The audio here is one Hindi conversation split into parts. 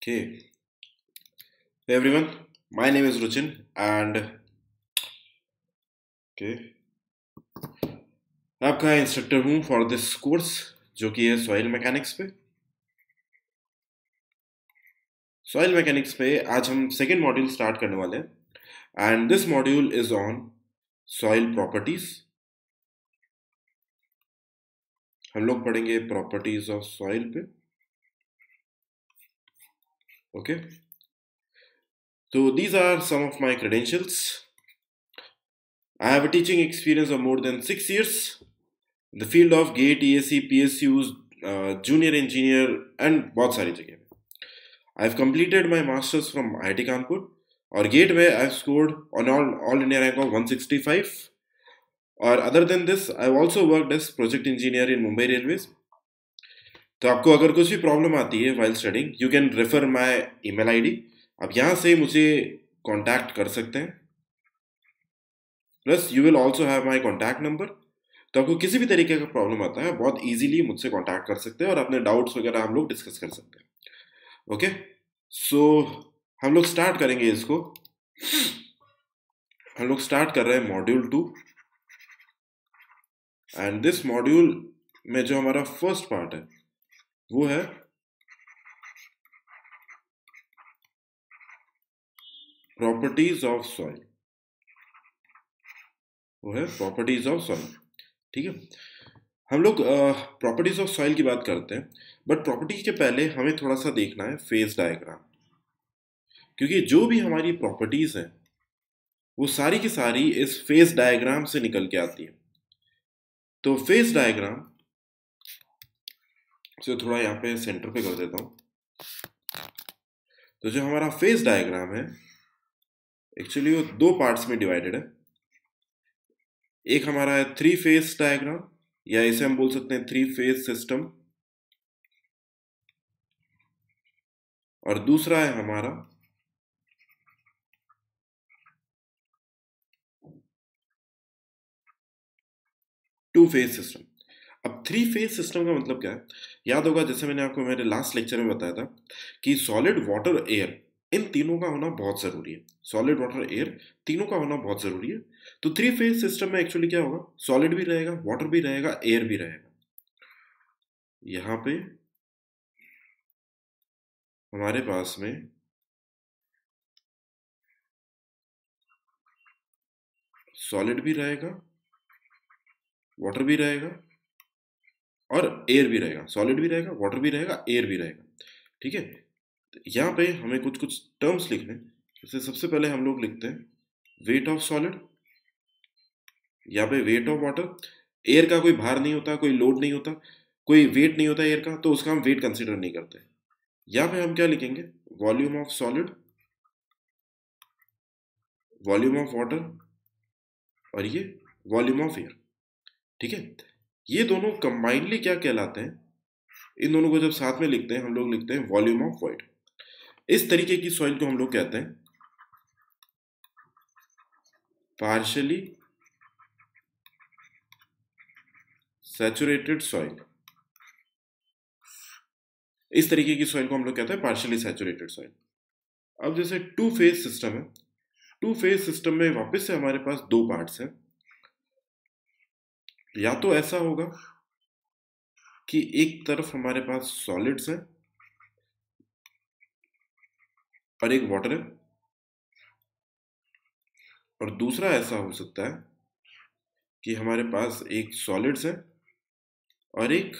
Okay. Hey everyone, my name is Ruchin and okay, मैं आपका इंस्ट्रक्टर हूँ फॉर दिस कोर्स जो कि है सॉइल मैकेनिक्स पे। सॉइल मैकेनिक्स पे आज हम सेकेंड मॉड्यूल स्टार्ट करने वाले हैं and this module is on soil properties. हम लोग पढ़ेंगे प्रॉपर्टीज ऑफ सॉइल पे। ओके, तो these are some of my credentials. I have a teaching experience of more than 6 years in the field of GATE, ESC, PSUs, junior engineer and बहुत सारी जगह में। I have completed my masters from IIT Kanpur और गेट में I have scored on all India rank of 165 और other than this I have also worked as project engineer in Mumbai Railways। तो आपको अगर कुछ भी प्रॉब्लम आती है while studying you can refer my email ID। आप यहाँ से मुझे कांटेक्ट कर सकते हैं। Plus you will also have my contact number. तो आपको किसी भी तरीके का प्रॉब्लम आता है बहुत इजीली मुझसे कांटेक्ट कर सकते हैं और अपने डाउट्स वगैरह हम लोग डिस्कस कर सकते हैं। ओके, सो हम लोग स्टार्ट करेंगे इसको। हम लोग स्टार्ट कर रहे हैं मॉड्यूल 2 एंड दिस मॉड्यूल में जो हमारा फर्स्ट पार्ट है वो है प्रॉपर्टीज ऑफ सॉइल। वो है प्रॉपर्टीज ऑफ सॉइल। ठीक है, हम लोग प्रॉपर्टीज ऑफ सॉइल की बात करते हैं बट प्रॉपर्टी के पहले हमें थोड़ा सा देखना है फेज डायग्राम, क्योंकि जो भी हमारी प्रॉपर्टीज हैं वो सारी की सारी इस फेज डायग्राम से निकल के आती है। तो फेज डायग्राम से थोड़ा यहाँ पे सेंटर पे कर देता हूँ। तो जो हमारा फेज डायग्राम है एक्चुअली वो दो पार्ट्स में डिवाइडेड है। एक हमारा है थ्री फेज डायग्राम या इसे हम बोल सकते हैं थ्री फेज सिस्टम, और दूसरा है हमारा टू फेज सिस्टम। अब थ्री फेज सिस्टम का मतलब क्या है, याद होगा जैसे मैंने आपको मेरे लास्ट लेक्चर में बताया था कि सॉलिड वाटर एयर इन तीनों का होना बहुत जरूरी है। सॉलिड वाटर एयर तीनों का होना बहुत जरूरी है। तो थ्री फेज सिस्टम में एक्चुअली क्या होगा, सॉलिड भी रहेगा, वाटर भी रहेगा, एयर भी रहेगा। यहां पे हमारे पास में सॉलिड भी रहेगा, वाटर भी रहेगा और एयर भी रहेगा। सॉलिड भी रहेगा, वाटर भी रहेगा, एयर भी रहेगा। ठीक है, तो यहाँ पे हमें कुछ कुछ टर्म्स लिखने हैं। जैसे सबसे पहले हम लोग लिखते हैं वेट ऑफ सॉलिड, यहाँ पे वेट ऑफ वाटर। एयर का कोई भार नहीं होता, कोई लोड नहीं होता, कोई वेट नहीं होता एयर का, तो उसका हम वेट कंसिडर नहीं करते। यहाँ पे हम क्या लिखेंगे, volume of solid, volume of water और ये वॉल्यूम ऑफ एयर। ठीक है, ये दोनों कंबाइनली क्या कहलाते हैं, इन दोनों को जब साथ में लिखते हैं हम लोग लिखते हैं वॉल्यूम ऑफ वॉइड। इस तरीके की सॉइल को हम लोग कहते हैं पार्शियली सैचुरेटेड सॉइल। इस तरीके की सॉइल को हम लोग कहते हैं पार्शियली सैचुरेटेड सॉइल। अब जैसे टू फेज सिस्टम है, टू फेज सिस्टम में वापस से हमारे पास दो पार्ट्स हैं। या तो ऐसा होगा कि एक तरफ हमारे पास सॉलिड्स हैं और एक वाटर है, और दूसरा ऐसा हो सकता है कि हमारे पास एक सॉलिड्स है और एक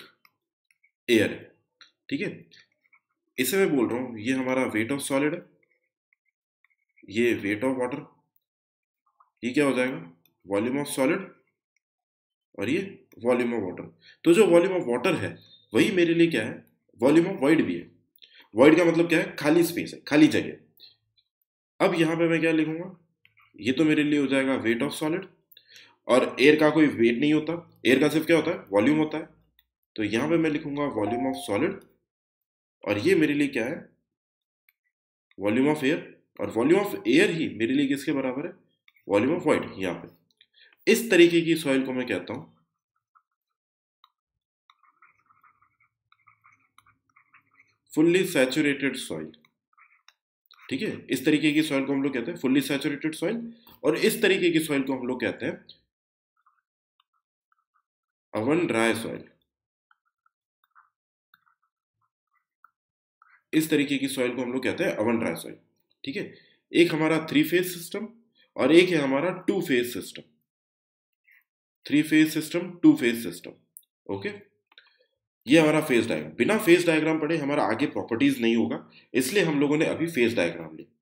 एयर है। ठीक है, इसे मैं बोल रहा हूं ये हमारा वेट ऑफ सॉलिड है, ये वेट ऑफ वाटर, ये क्या हो जाएगा वॉल्यूम ऑफ सॉलिड और ये वॉल्यूम ऑफ वाटर। तो जो वॉल्यूम ऑफ वाटर है वही मेरे लिए क्या है, वॉल्यूम ऑफ वॉइड भी है। वॉइड का मतलब क्या है, खाली स्पेस है, खाली जगह। अब यहां पे मैं क्या लिखूंगा, ये तो मेरे लिए हो जाएगा वेट ऑफ सॉलिड, और एयर का कोई वेट नहीं होता, एयर का सिर्फ क्या होता है वॉल्यूम होता है। तो यहां पे मैं लिखूंगा वॉल्यूम ऑफ सॉलिड और ये मेरे लिए क्या है वॉल्यूम ऑफ एयर, और वॉल्यूम ऑफ एयर ही मेरे लिए किसके बराबर है, वॉल्यूम ऑफ वॉइड। यहाँ पे इस तरीके की सॉइल को मैं कहता हूं फुल्ली सैचुरेटेड सॉइल। ठीक है, इस तरीके की सॉइल को हम लोग कहते हैं फुल्ली सैचुरेटेड सॉइल, और इस तरीके की सॉइल को हम लोग कहते हैं अवन ड्राई सॉइल। इस तरीके की सॉइल को हम लोग कहते हैं अवन ड्राई सॉइल। ठीक है, एक हमारा 3 फेज सिस्टम और एक है हमारा 2 phase system. 3 phase system, 2 phase system. Okay, ये हमारा फेज डायग्राम। बिना फेज डायग्राम पढ़े हमारा आगे प्रॉपर्टीज नहीं होगा, इसलिए हम लोगों ने अभी फेज डायग्राम लिया।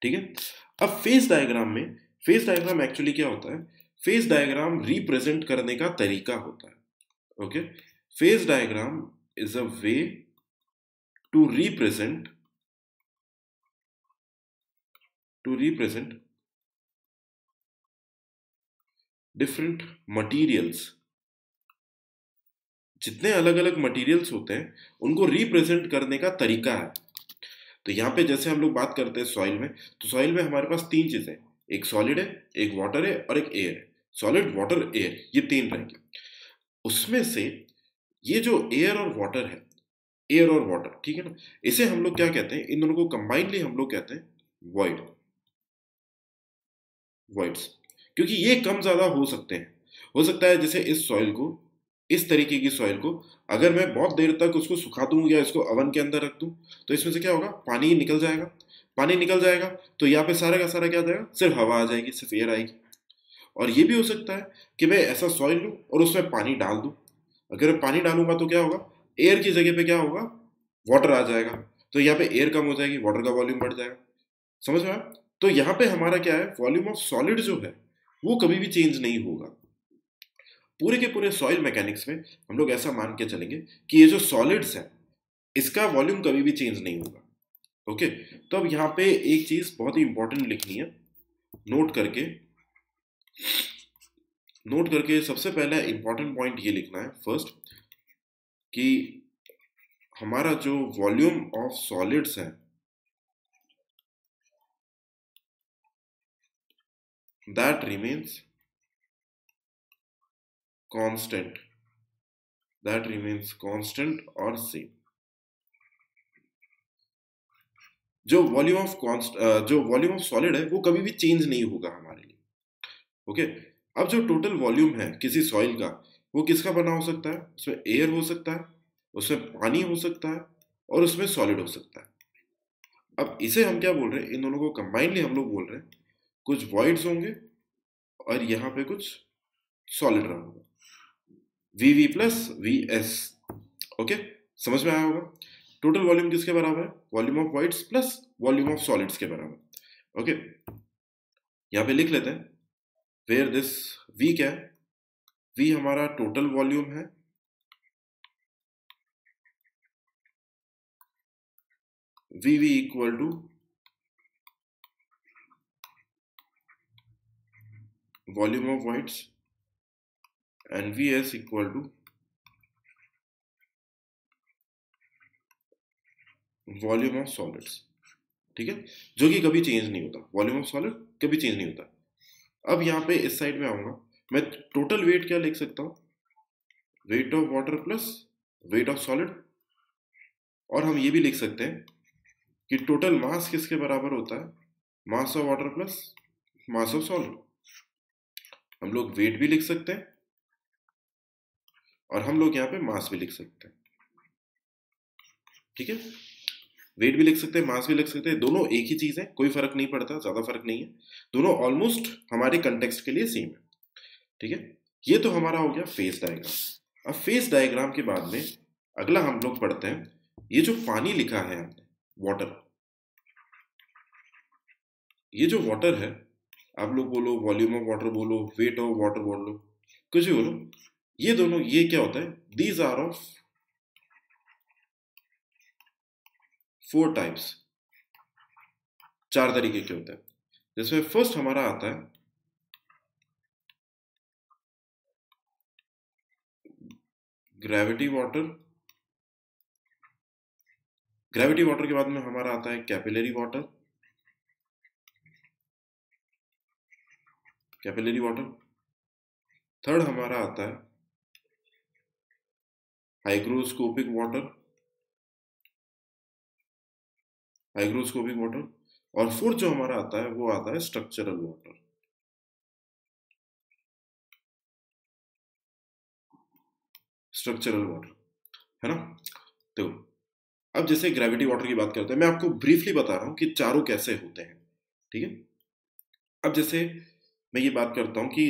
ठीक है, अब फेज डायग्राम में, फेज डायग्राम एक्चुअली क्या होता है? फेज डायग्राम रिप्रेजेंट करने का तरीका होता है। Okay, phase diagram is a way to represent different materials. जितने अलग अलग मटेरियल्स होते हैं उनको रिप्रेजेंट करने का तरीका है। तो यहाँ पे जैसे हम लोग बात करते हैं सॉइल में, तो सॉइल में हमारे पास 3 चीजें, एक सॉलिड है, एक वाटर है और एक एयर है। सॉलिड, वाटर, एयर, ये 3 रहेंगे। उसमें से ये जो एयर और वाटर है, एयर और वाटर, ठीक है ना, इसे हम लोग क्या कहते हैं? इन दोनों को कंबाइनली हम लोग कहते हैं वॉइड, वॉइड्स। क्योंकि ये कम ज्यादा हो सकते हैं। हो सकता है जैसे इस सॉइल को, इस तरीके की सॉइल को अगर मैं बहुत देर तक उसको सुखा दूं या इसको अवन के अंदर रख दूं, तो इसमें से क्या होगा? पानी निकल जाएगा। पानी निकल जाएगा तो यहाँ पे सारा का सारा क्या आ जाएगा? सिर्फ हवा आ जाएगी, सिर्फ एयर आएगी। और ये भी हो सकता है कि मैं ऐसा सॉइल लूं और उसमें पानी डाल दूं। अगर मैं पानी डालूंगा तो क्या होगा? एयर की जगह पे क्या होगा? वाटर आ जाएगा। तो यहाँ पे एयर कम हो जाएगी, वाटर का वॉल्यूम बढ़ जाएगा। समझ में आया? तो यहाँ पे हमारा क्या है? वॉल्यूम ऑफ सॉलिड जो है वो कभी भी चेंज नहीं होगा। पूरे के पूरे सॉइल मैकेनिक्स में हम लोग ऐसा मान के चलेंगे कि ये जो सॉलिड्स है इसका वॉल्यूम कभी भी चेंज नहीं होगा। ओके, तो अब यहाँ पे एक चीज बहुत ही इंपॉर्टेंट लिखनी है, नोट करके। सबसे पहला इंपॉर्टेंट पॉइंट ये लिखना है फर्स्ट, कि हमारा जो वॉल्यूम ऑफ सॉलिड्स है दैट रिमेन्स कांस्टेंट, और सेम। जो वॉल्यूम ऑफ सॉलिड है वो कभी भी चेंज नहीं होगा हमारे लिए। ओके, अब जो टोटल वॉल्यूम है किसी सॉइल का, वो किसका बना हो सकता है? उसमें एयर हो सकता है, उसमें पानी हो सकता है और उसमें सॉलिड हो सकता है। अब इसे हम क्या बोल रहे हैं? इन दोनों को कंबाइनली हम लोग बोल रहे हैं कुछ वॉइड्स होंगे और यहाँ पे कुछ सॉलिड रहा होगा, V V plus V S. Okay, समझ में आया होगा? टोटल वॉल्यूम किसके बराबर है? Volume of voids plus volume of solids के बराबर। ओके, यहाँ पे लिख लेते हैं वेयर दिस वी क्या है? वी हमारा टोटल वॉल्यूम है, V V equal to volume of voids and V S equal to volume of solids. ठीक है, जो कि कभी चेंज नहीं होता। वॉल्यूम ऑफ सॉलिड कभी चेंज नहीं होता। अब यहाँ पे इस साइड में आऊंगा, मैं टोटल वेट क्या लिख सकता हूँ? Wait of water plus wait of solid. और हम ये भी लिख सकते हैं कि टोटल मास किसके बराबर होता है? Mass of water plus mass of solid. हम लोग वेट भी लिख सकते हैं और हम लोग यहाँ पे मास भी लिख सकते हैं। ठीक है, वेट भी लिख सकते हैं, मास भी लिख सकते हैं, दोनों एक ही चीज है, कोई फर्क नहीं पड़ता, ज्यादा फर्क नहीं है, दोनों ऑलमोस्ट हमारे कंटेक्स्ट के लिए सेम है। ठीक है, ये तो हमारा हो गया फेस डायग्राम। अब फेस डायग्राम के बाद में अगला हम लोग पढ़ते हैं, ये जो पानी लिखा है हमने, वाटर, ये जो वाटर है, आप लोग बोलो वॉल्यूम ऑफ वाटर बोलो, वेट ऑफ वाटर बोलो, कुछ भी बोलो, ये दोनों, ये क्या होता है? दीज आर ऑफ 4 टाइप्स, 4 तरीके के होते हैं। जिसमें फर्स्ट हमारा आता है ग्रेविटी वाटर। ग्रेविटी वाटर के बाद में हमारा आता है capillary water. Capillary water. Third हमारा आता है हाइग्रोस्कोपिक वाटर। Hygroscopic water. और फोर्थ जो हमारा आता है वो आता है स्ट्रक्चरल वाटर। स्ट्रक्चरल वाटर, है ना। तो अब जैसे ग्रेविटी वाटर की बात करते हैं, मैं आपको ब्रीफली बता रहा हूं कि चारों कैसे होते हैं, ठीक है। अब जैसे मैं ये बात करता हूँ कि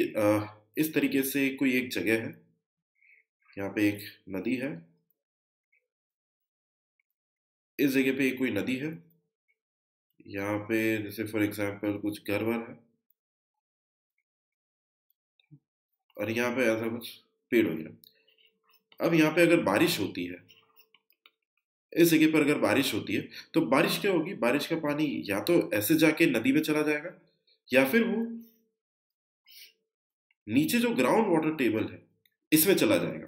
इस तरीके से कोई एक जगह है, यहाँ पे एक नदी है, इस जगह पे कोई नदी है, यहाँ पे जैसे फॉर एग्जांपल कुछ घर वर है, और यहाँ पे ऐसा कुछ पेड़ वगैरह। अब यहाँ पे अगर बारिश होती है, इस जगह पर अगर बारिश होती है, तो बारिश क्या होगी, बारिश का पानी या तो ऐसे जाके नदी में चला जाएगा, या फिर वो नीचे जो ग्राउंड वाटर टेबल है इसमें चला जाएगा।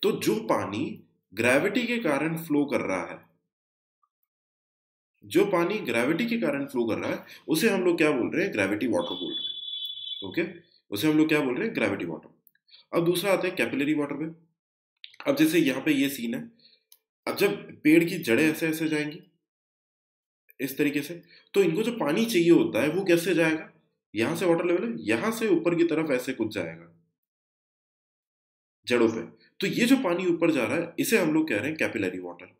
तो जो पानी ग्रेविटी के कारण फ्लो कर रहा है, जो पानी ग्रेविटी के कारण फ्लो कर रहा है, उसे हम लोग क्या बोल रहे हैं, ग्रेविटी वाटर बोल रहे हैं। ओके, उसे हम लोग क्या बोल रहे हैं, ग्रेविटी वाटर। अब दूसरा आता है कैपिलरी वाटर में। अब जैसे यहाँ पे ये सीन है, अब जब पेड़ की जड़ें ऐसे ऐसे जाएंगी इस तरीके से, तो इनको जो पानी चाहिए होता है वो कैसे जाएगा, यहां से वाटर लेवल है, यहां से ऊपर की तरफ ऐसे कुछ जाएगा जड़ों पे। तो ये जो पानी ऊपर जा रहा है इसे हम लोग कह रहे हैं कैपिलरी वाटर।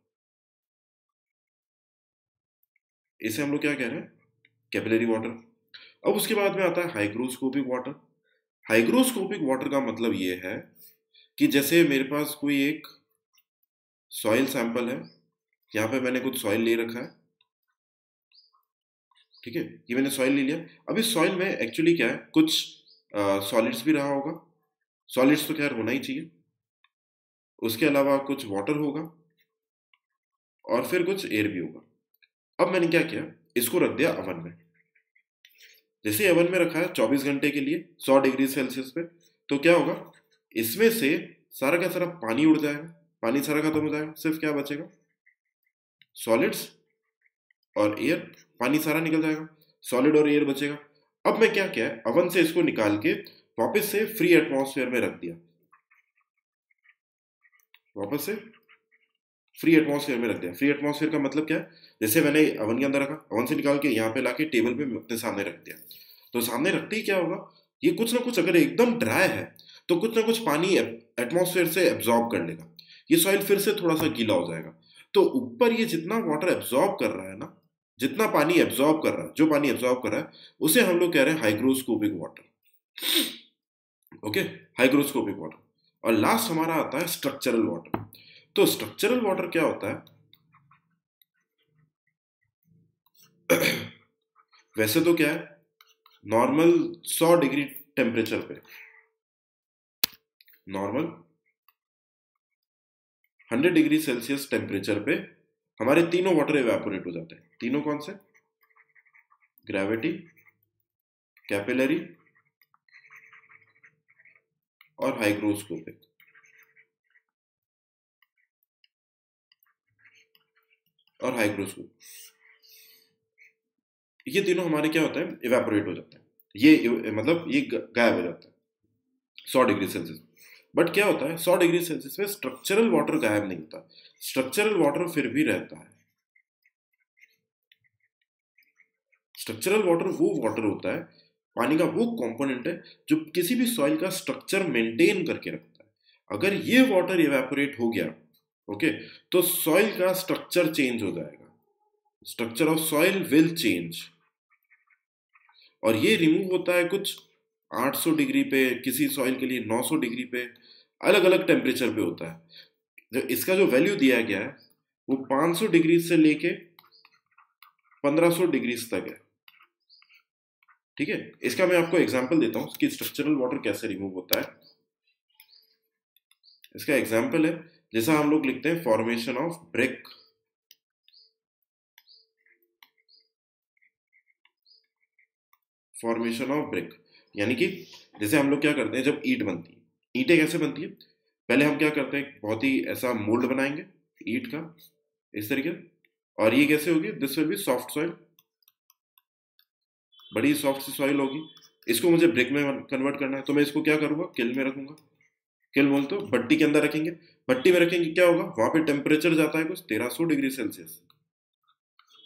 इसे हम लोग क्या कह रहे हैं, कैपिलरी वाटर। अब उसके बाद में आता है हाइग्रोस्कोपिक वाटर। हाइग्रोस्कोपिक वाटर का मतलब ये है कि जैसे मेरे पास कोई एक सॉइल सैंपल है, यहाँ पे मैंने कुछ सॉइल ले रखा है, ठीक है, ये मैंने सॉइल ले लिया। अब इस सॉइल में एक्चुअली क्या है, कुछ सॉलिड्स भी रहा होगा, सॉलिड्स तो खैर होना ही चाहिए, उसके अलावा कुछ वाटर होगा, और फिर कुछ एयर भी होगा। अब मैंने क्या किया, इसको रख दिया अवन में। जैसे अवन में रखा है 24 घंटे के लिए 100 डिग्री सेल्सियस पे, तो क्या होगा, इसमें से सारा का सारा पानी उड़ जाएगा, पानी सारा खत्म हो जाएगा, सिर्फ क्या बचेगा, सॉलिड्स और एयर। पानी सारा निकल जाएगा, सॉलिड और एयर बचेगा। अब मैं क्या किया, अवन से इसको निकाल के वापस से फ्री एटमॉस्फेयर में रख दिया, वापस से फ्री एटमॉस्फेयर में रख दिया। फ्री एटमॉस्फेयर का मतलब क्या है, जैसे मैंने अवन के अंदर रखा, अवन से निकाल के यहाँ पे लाके टेबल पे अपने सामने रख दिया, तो सामने रखते ही क्या होगा, ये कुछ ना कुछ, अगर एकदम ड्राई है तो कुछ ना कुछ पानी एटमॉस्फेयर से एब्जॉर्ब कर लेगा, ये सॉइल फिर से थोड़ा सा गीला हो जाएगा। तो ऊपर ये जितना वाटर एब्जॉर्ब कर रहा है ना, जितना पानी एब्जॉर्ब कर रहा है, जो पानी एब्जॉर्ब कर रहा है, उसे हम लोग कह रहे हैं hygroscopic water. Okay, hygroscopic water. और लास्ट हमारा आता है स्ट्रक्चरल वाटर। तो स्ट्रक्चरल वाटर क्या होता है, वैसे तो क्या है, नॉर्मल 100 डिग्री टेम्परेचर पे, नॉर्मल 100 डिग्री सेल्सियस टेम्परेचर पे हमारे तीनों वाटर इवेपोरेट हो जाते हैं। तीनों कौन से, ग्रेविटी, कैपिलरी और हाइग्रोस्कोपिक। और हाइग्रोस्कोपिक, ये तीनों हमारे क्या होता है, इवेपोरेट हो जाते हैं, ये मतलब ये गायब हो जाता है 100 डिग्री सेल्सियस। बट क्या होता है, 100 डिग्री सेल्सियस में स्ट्रक्चरल वाटर गायब नहीं होता, स्ट्रक्चरल वाटर फिर भी रहता है। स्ट्रक्चरल वाटर वो वाटर होता है, पानी का वो कंपोनेंट है जो किसी भी सॉइल का स्ट्रक्चर मेंटेन करके रखता है। अगर ये वाटर इवेपोरेट हो गया, ओके, तो सॉइल का स्ट्रक्चर चेंज हो जाएगा, structure of soil will change. और ये रिमूव होता है कुछ 800 डिग्री पे, किसी सॉइल के लिए 900 डिग्री पे, अलग अलग टेम्परेचर पे होता है। इसका जो वैल्यू दिया गया है वो 500 डिग्री से लेके 1500 डिग्री तक है, ठीक है। इसका मैं आपको एग्जांपल देता हूं कि स्ट्रक्चरल वाटर कैसे रिमूव होता है। इसका एग्जांपल है, जैसा हम लोग लिखते हैं formation of brick. Formation of brick यानी कि जैसे हम लोग क्या करते हैं, जब ईंट बनती है, ईंटें कैसे बनती है, पहले हम क्या करते हैं, बहुत ही ऐसा मोल्ड बनाएंगे ईंट का इस तरीके, और ये कैसे होगी, this will B soft soil, बड़ी सॉफ्ट सी सॉइल होगी। इसको मुझे ब्रिक में कन्वर्ट करना है, तो मैं इसको क्या करूंगा, किल में रखूंगा। किल बोल तो भट्टी के अंदर रखेंगे, भट्टी में रखेंगे, क्या होगा, वहां पे टेम्परेचर जाता है कुछ 1300 degree Celsius,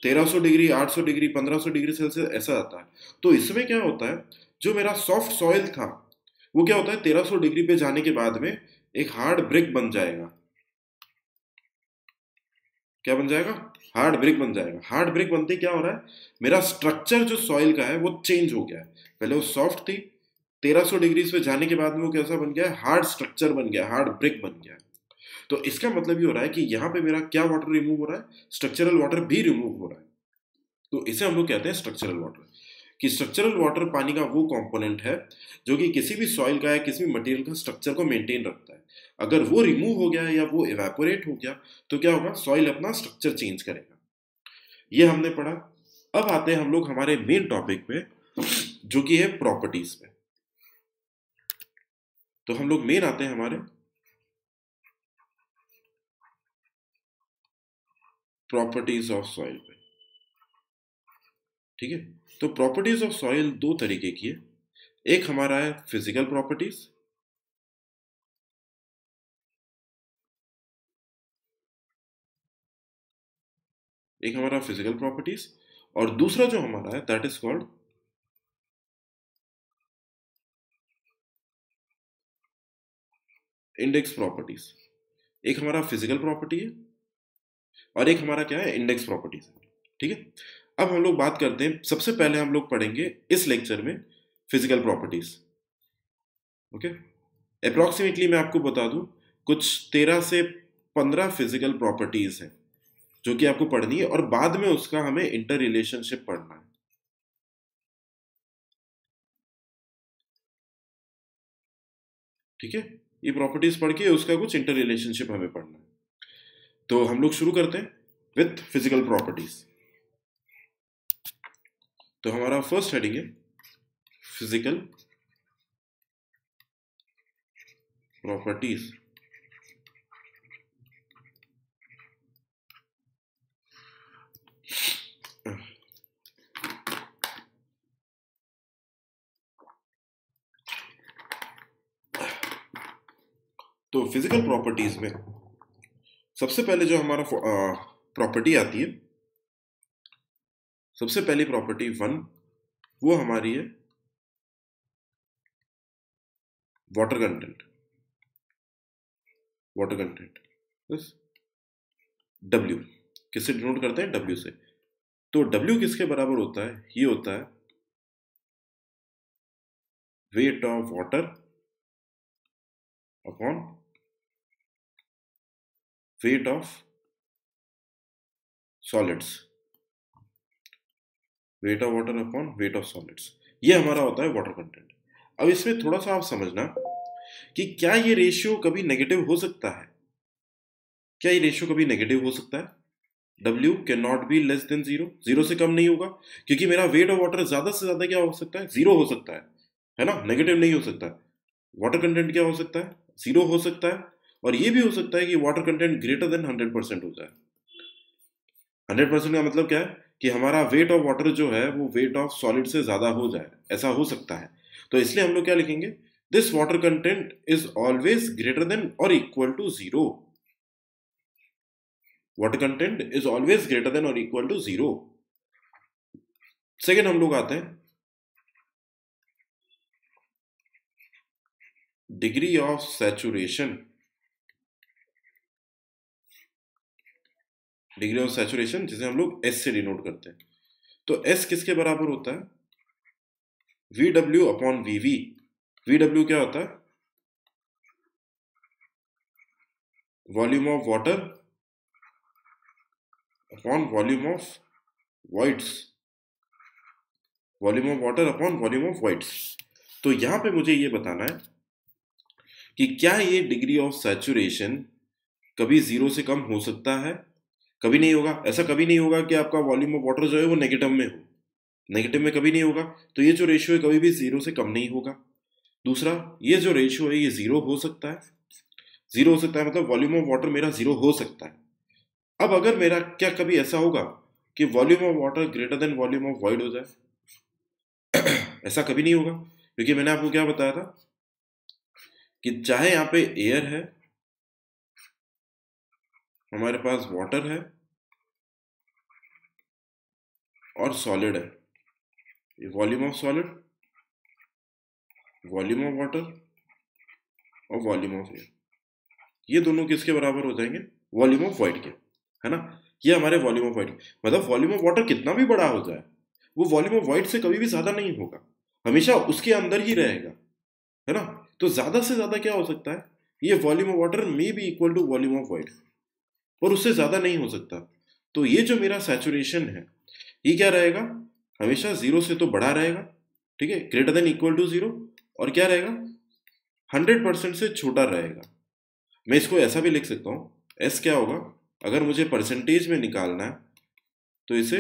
1300 degree, 800 degree, 1500 degree Celsius ऐसा आता है। तो इसमें क्या होता है, जो मेरा सॉफ्ट सॉइल था वो क्या होता है 1300 डिग्री पे जाने के बाद में एक हार्ड ब्रिक बन जाएगा। क्या बन जाएगा? हार्ड ब्रिक बन जाएगा। हार्ड ब्रिक बनते क्या हो रहा है, मेरा स्ट्रक्चर जो सॉइल का है वो चेंज हो गया है। पहले वो सॉफ्ट थी, 1300 डिग्री पे जाने के बाद में वो कैसा बन गया है, हार्ड स्ट्रक्चर बन गया, हार्ड ब्रिक बन गया। तो इसका मतलब ये हो रहा है कि यहाँ पे मेरा क्या वाटर रिमूव हो रहा है, स्ट्रक्चरल वाटर भी रिमूव हो रहा है। तो इसे हम लोग कहते हैं स्ट्रक्चरल वाटर। कि स्ट्रक्चरल वाटर पानी का वो कंपोनेंट है जो कि किसी भी सॉइल का या किसी भी मटेरियल का स्ट्रक्चर को मेंटेन रखता है। अगर वो रिमूव हो गया या वो इवेपोरेट हो गया तो क्या होगा, सॉइल अपना स्ट्रक्चर चेंज करेगा। ये हमने पढ़ा। अब आते हैं हम लोग हमारे मेन टॉपिक पे जो कि है प्रॉपर्टीज पे। तो हम लोग मेन आते हैं हमारे प्रॉपर्टीज ऑफ सॉइल पे। ठीक है, तो प्रॉपर्टीज ऑफ सॉइल दो तरीके की है। एक हमारा है फिजिकल प्रॉपर्टीज, एक हमारा फिजिकल प्रॉपर्टीज, और दूसरा जो हमारा है that is called index properties. एक हमारा फिजिकल प्रॉपर्टी है और एक हमारा क्या है, इंडेक्स प्रॉपर्टीज है। ठीक है, अब हम लोग बात करते हैं, सबसे पहले हम लोग पढ़ेंगे इस लेक्चर में फिजिकल प्रॉपर्टीज। ओके, अप्रोक्सीमेटली मैं आपको बता दूं कुछ 13 से 15 फिजिकल प्रॉपर्टीज हैं जो कि आपको पढ़नी है, और बाद में उसका हमें इंटर रिलेशनशिप पढ़ना है। ठीक है, ये प्रॉपर्टीज पढ़ के उसका कुछ इंटर रिलेशनशिप हमें पढ़ना है। तो हम लोग शुरू करते हैं विथ फिजिकल प्रॉपर्टीज। तो हमारा फर्स्ट हेडिंग है फिजिकल प्रॉपर्टीज। तो फिजिकल प्रॉपर्टीज में सबसे पहले जो हमारा प्रॉपर्टी आती है, सबसे पहली प्रॉपर्टी 1, वो हमारी है वाटर कंटेंट। वाटर कंटेंट बस W किससे डिनोट करते हैं, W से। तो W किसके बराबर होता है, ये होता है wait of water upon weight of solids. Wait of water upon weight of solids, ये हमारा होता है वाटर कंटेंट। अब इसमें थोड़ा सा आप समझना कि क्या ये रेशियो कभी नेगेटिव हो सकता है, क्या ये रेशियो कभी नेगेटिव हो सकता है। W can not be less than zero, zero से कम नहीं होगा, क्योंकि मेरा वेट ऑफ वाटर ज्यादा से ज्यादा क्या हो सकता है, जीरो हो सकता है ना, नेगेटिव नहीं हो सकता। वाटर कंटेंट क्या हो सकता है, जीरो हो सकता है। और ये भी हो सकता है कि वाटर कंटेंट ग्रेटर देन 100% हो जाए। 100% का मतलब क्या है कि हमारा वेट ऑफ वाटर जो है वो वेट ऑफ सॉलिड से ज्यादा हो जाए, ऐसा हो सकता है। तो इसलिए हम लोग क्या लिखेंगे, this water content is always greater than or equal to zero. Water content is always greater than or equal to zero. Second हम लोग आते हैं degree of saturation. Degree of saturation जिसे हम लोग एस से डिनोट करते हैं। तो एस किसके बराबर होता है, V W upon V V. V W क्या होता है, volume of water upon volume of voids. Volume of water upon volume of voids. तो यहां पे मुझे ये बताना है कि क्या ये डिग्री ऑफ सैचुरेशन कभी जीरो से कम हो सकता है। कभी नहीं होगा, ऐसा कभी नहीं होगा कि आपका वॉल्यूम ऑफ वाटर जो है वो नेगेटिव में हो, नेगेटिव में कभी नहीं होगा। तो ये जो रेशियो है कभी भी जीरो से कम नहीं होगा। दूसरा, ये जो रेशियो है ये जीरो हो सकता है, जीरो हो सकता है मतलब वॉल्यूम ऑफ वाटर मेरा जीरो हो सकता है। अब अगर मेरा क्या कभी ऐसा होगा कि volume of water greater than volume of void हो जाए, ऐसा कभी नहीं होगा, क्योंकि मैंने आपको क्या बताया था कि चाहे यहाँ पे एयर है, हमारे पास वाटर है, और सॉलिड है, ये volume of solid, volume of water और वॉल्यूम ऑफ एयर, ये दोनों किसके बराबर हो जाएंगे? वॉल्यूम ऑफ वाइड के, है ना। ये हमारे वॉल्यूम ऑफ वाइड, मतलब वॉल्यूम ऑफ वाटर कितना भी बड़ा हो जाए वो वॉल्यूम ऑफ वाइड से कभी भी ज्यादा नहीं होगा, हमेशा उसके अंदर ही रहेगा, है ना। तो ज्यादा से ज्यादा क्या हो सकता है, ये volume of water may be equal to volume of void, और उससे ज्यादा नहीं हो सकता। तो ये जो मेरा सैचुरेशन है ये क्या रहेगा, हमेशा जीरो से तो बड़ा रहेगा, ठीक है, greater than equal to zero, और क्या रहेगा, 100% से छोटा रहेगा। मैं इसको ऐसा भी लिख सकता हूँ, एस क्या होगा, अगर मुझे परसेंटेज में निकालना है तो इसे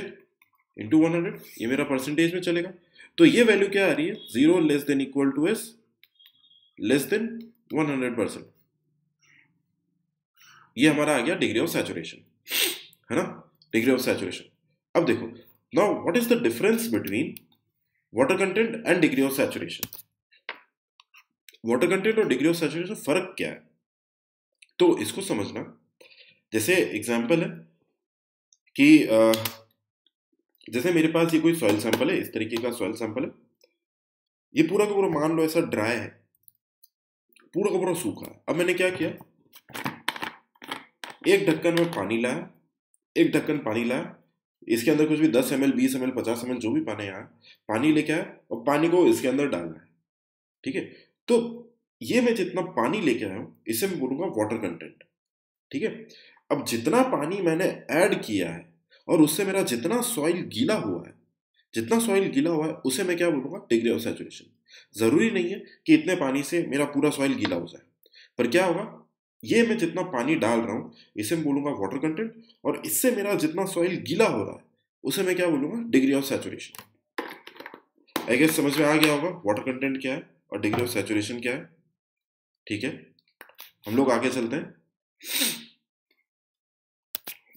इंटू 100, ये मेरा परसेंटेज में चलेगा। तो ये वैल्यू क्या आ रही है, 0 less than equal to S less than 100%, ये हमारा आ गया डिग्री ऑफ सैचुरेशन, है ना, डिग्री ऑफ सैचुरेशन। अब देखो, now what is the difference between water content and degree of saturation. Water content और डिग्री ऑफ सैचुरेशन फर्क क्या है, तो इसको समझना। जैसे एग्जांपल है कि जैसे मेरे पास ये कोई सॉइल सैंपल है, इस तरीके का सॉइल सैंपल है, ये पूरा का पूरा मान लो ऐसा ड्राई है, पूरा का पूरा सूखा है। अब मैंने क्या किया, एक ढक्कन में पानी लाया, एक ढक्कन पानी लाया, इसके अंदर कुछ भी 10 ml 20 ml 50 ml जो भी पानी आया, पानी लेके आया और पानी को इसके अंदर डालना है, ठीक है। तो ये मैं जितना पानी लेके आया हूं इसे मैं बोलूंगा वाटर कंटेंट, ठीक है। अब जितना पानी मैंने ऐड किया है और उससे मेरा जितना सॉइल गीला हुआ है, जितना सॉइल गीला हुआ है उसे मैं क्या बोलूंगा, डिग्री ऑफ सैचुरेशन। जरूरी नहीं है कि इतने पानी से मेरा पूरा सॉइल गीला हो जाए, पर क्या होगा, ये मैं जितना पानी डाल रहा हूं इसे मैं बोलूंगा वाटर कंटेंट, और इससे मेरा जितना सॉइल गीला हो रहा है उसे मैं क्या बोलूंगा, degree of saturation. I guess समझ में आ गया होगा वाटर कंटेंट क्या है और डिग्री ऑफ सैचुरेशन क्या है, ठीक है। हम लोग आगे चलते हैं।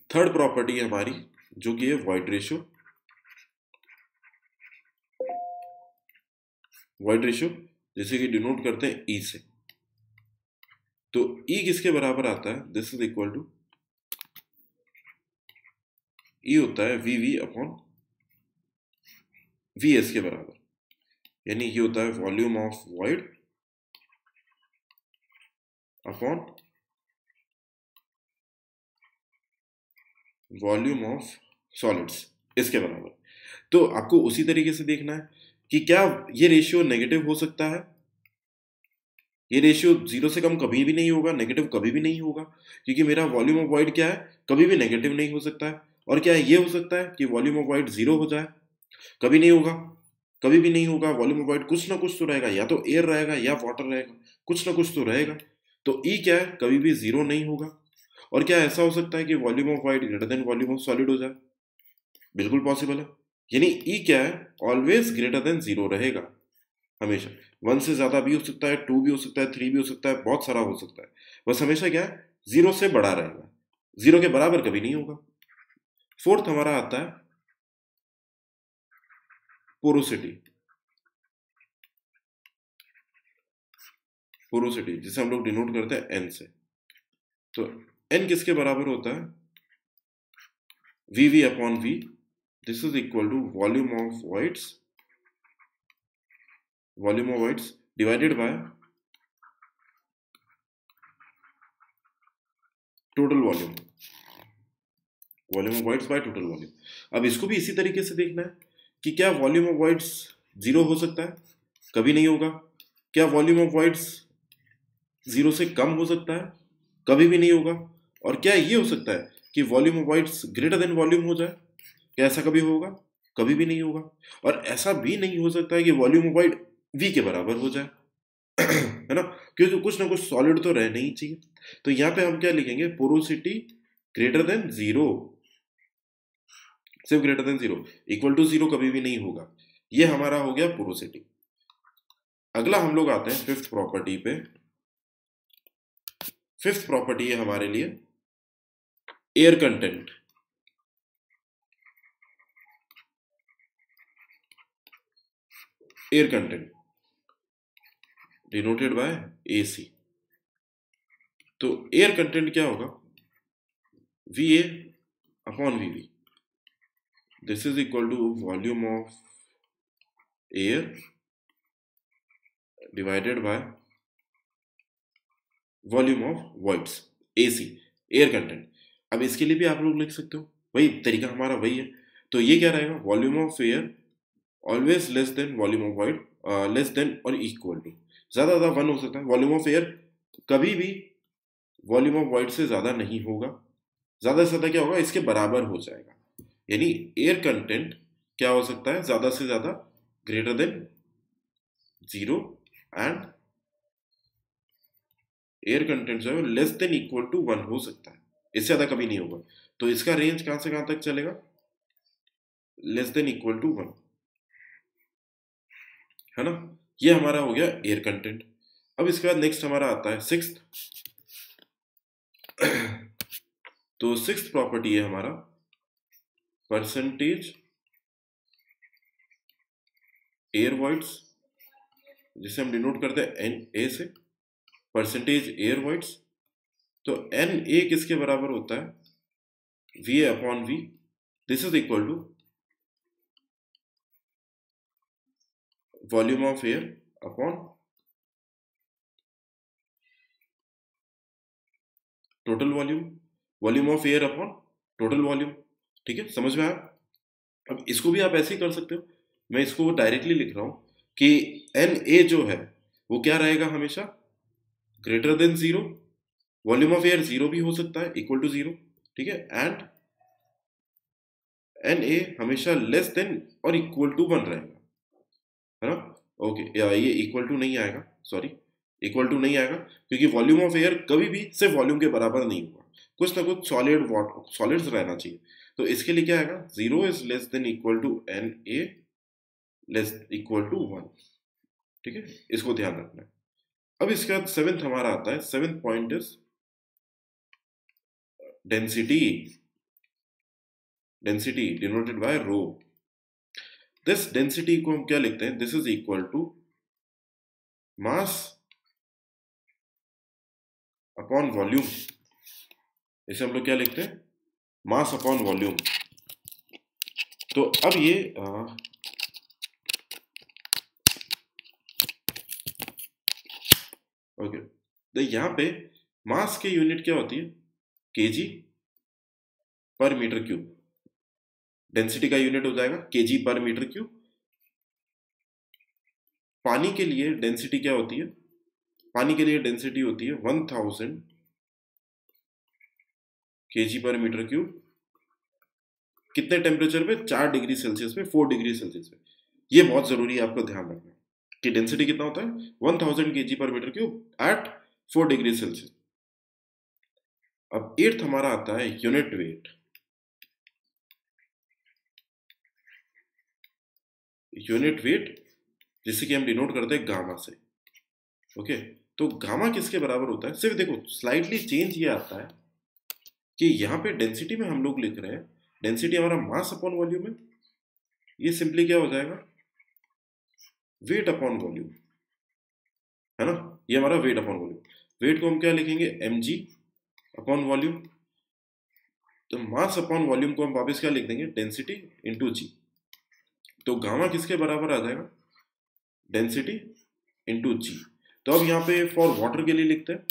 थर्ड प्रॉपर्टी है हमारी जो कि है वॉइड रेशियो। वॉइड रेशियो जैसे कि डिनोट करते हैं ई से, तो ई किसके बराबर आता है, this is equal to, E होता है V V upon V S के बराबर, यानी ये होता है volume of void upon volume of solids, इसके बराबर। तो आपको उसी तरीके से देखना है कि क्या ये रेशियो नेगेटिव हो सकता है, ये रेशियो जीरो से कम कभी भी नहीं होगा, नेगेटिव कभी भी नहीं होगा, क्योंकि मेरा वॉल्यूम ऑफ वॉइड क्या है, कभी भी नेगेटिव नहीं हो सकता है। और क्या ये हो सकता है कि वॉल्यूम ऑफ वॉइड जीरो हो जाए, कभी नहीं होगा, कभी भी नहीं होगा। वॉल्यूम ऑफ वॉइड कुछ ना कुछ तो रहेगा, या तो एयर रहेगा या वाटर रहेगा, कुछ ना कुछ तो रहेगा। तो ई क्या है, कभी भी जीरो नहीं होगा। और क्या ऐसा हो सकता है कि volume of wide greater than volume of solid हो जाए, बिल्कुल पॉसिबल है। यानी ई क्या है, ऑलवेज ग्रेटर देन जीरो रहेगा, हमेशा। वन से ज्यादा भी हो सकता है, टू भी हो सकता है, थ्री भी हो सकता है, बहुत सारा हो सकता है, बस हमेशा क्या है, जीरो से बड़ा रहेगा, जीरो के बराबर कभी नहीं होगा। फोर्थ हमारा आता है पोरोसिटी। पोरोसिटी जिसे हम लोग डिनोट करते हैं एन से, तो एन किसके बराबर होता है, V V upon V, this is equal to volume of voids divided by total volume, volume of voids by total volume. अब इसको भी इसी तरीके से देखना है कि क्या वॉल्यूम ऑफ वाइड्स जीरो हो सकता है, कभी नहीं होगा। क्या वॉल्यूम ऑफ वाइड्स जीरो से कम हो सकता है, कभी भी नहीं होगा। और क्या ये हो सकता है कि volume of wides greater than volume हो जाए, क्या ऐसा कभी होगा, कभी भी नहीं होगा। और ऐसा भी नहीं हो सकता है कि वॉल्यूम ऑफ वाइड वी के बराबर हो जाए, है ना, क्योंकि कुछ ना कुछ सॉलिड तो रहना ही चाहिए। तो यहाँ पे हम क्या लिखेंगे, पोरोसिटी ग्रेटर देन जीरो, सिर्फ greater than zero, equal to zero कभी भी नहीं होगा। ये हमारा हो गया पोरोसिटी। अगला हम लोग आते हैं फिफ्थ प्रॉपर्टी पे। फिफ्थ प्रॉपर्टी है हमारे लिए air content. Air content denoted by AC। तो एयर कंटेंट क्या होगा, V A upon V B, this is equal to volume of air divided by volume of voids, AC, air content. अब इसके लिए भी आप लोग लिख सकते हो, वही तरीका हमारा वही है। तो ये क्या रहेगा, volume of air always less than volume of void, less than or equal to, ज्यादा ज्यादा 1 हो सकता है। वॉल्यूम ऑफ एयर कभी भी वॉल्यूम ऑफ वॉइड से ज्यादा नहीं होगा, ज्यादा से ज्यादा क्या होगा, इसके बराबर हो जाएगा। यानी एयर कंटेंट क्या हो सकता है, ज्यादा से ज्यादा greater than 0 and air content जो है लेस देन इक्वल टू 1 हो सकता है, इससे ज्यादा कभी नहीं होगा। तो इसका रेंज कहां से कहां तक चलेगा, लेस देन इक्वल टू 1, है ना। ये हमारा हो गया एयर कंटेंट। अब इसके बाद नेक्स्ट हमारा आता है सिक्स्थ। तो सिक्स्थ प्रॉपर्टी है हमारा परसेंटेज एयर वॉइड्स, जिसे हम डिनोट करते हैं NA से, परसेंटेज एयर वॉइड्स। तो NA किसके बराबर होता है, VA upon V, this is equal to volume of air upon total volume, volume of air upon total volume. ठीक है, समझ में आया। अब इसको भी आप ऐसे ही कर सकते हो, मैं इसको डायरेक्टली लिख रहा हूं कि NA जो है वो क्या रहेगा, हमेशा greater than 0, volume of air 0 भी हो सकता है, इक्वल टू 0, ठीक है, एंड NA हमेशा less than or equal to 1 रहेगा, है ना। ओके, ये इक्वल टू नहीं आएगा, सॉरी, इक्वल टू नहीं आएगा, क्योंकि वॉल्यूम ऑफ एयर कभी भी सिर्फ वॉल्यूम के बराबर नहीं होगा, कुछ ना कुछ सॉलिड्स रहना चाहिए। तो इसके लिए क्या आएगा, 0 is less than equal to NA less equal to 1, ठीक है, इसको ध्यान रखना है। अब इसके बाद सेवेंथ हमारा आता है, seventh point is density, density denoted by rho. This density को हम क्या लिखते हैं, this is equal to mass upon volume. इसे हम लोग क्या लिखते हैं, मास अपॉन वॉल्यूम। तो अब ये ओके, तो यहाँ पे मास की यूनिट क्या होती है, KG per metre cube. Density का यूनिट हो जाएगा केजी पर मीटर क्यूब। पानी के लिए डेंसिटी क्या होती है, पानी के लिए डेंसिटी होती है 1000 केजी पर मीटर क्यूब। कितने टेम्परेचर पे, 4 डिग्री सेल्सियस पे, 4 डिग्री सेल्सियस पे। ये बहुत जरूरी है, आपको ध्यान रखना कि डेंसिटी कितना होता है, 1000 KG per metre cube at 4 degree Celsius. अब एट्थ हमारा आता है यूनिट वेट। यूनिट वेट जिसे कि हम डिनोट करते हैं गामा से। ओके, तो गामा किसके बराबर होता है, सिर्फ देखो स्लाइटली चेंज ये आता है कि यहाँ पे डेंसिटी में हम लोग लिख रहे हैं, डेंसिटी हमारा मास अपॉन वॉल्यूम है, ये सिंपली क्या हो जाएगा, वेट अपॉन वॉल्यूम, है ना। ये हमारा वेट अपॉन वॉल्यूम, वेट को हम क्या लिखेंगे, mg अपॉन वॉल्यूम। तो मास अपॉन वॉल्यूम को हम वापस क्या लिख देंगे, डेंसिटी इंटू जी। तो गामा किसके बराबर आ जाएगा, डेंसिटी इंटू जी। तो अब यहाँ पे फॉर वाटर के लिए लिखते हैं,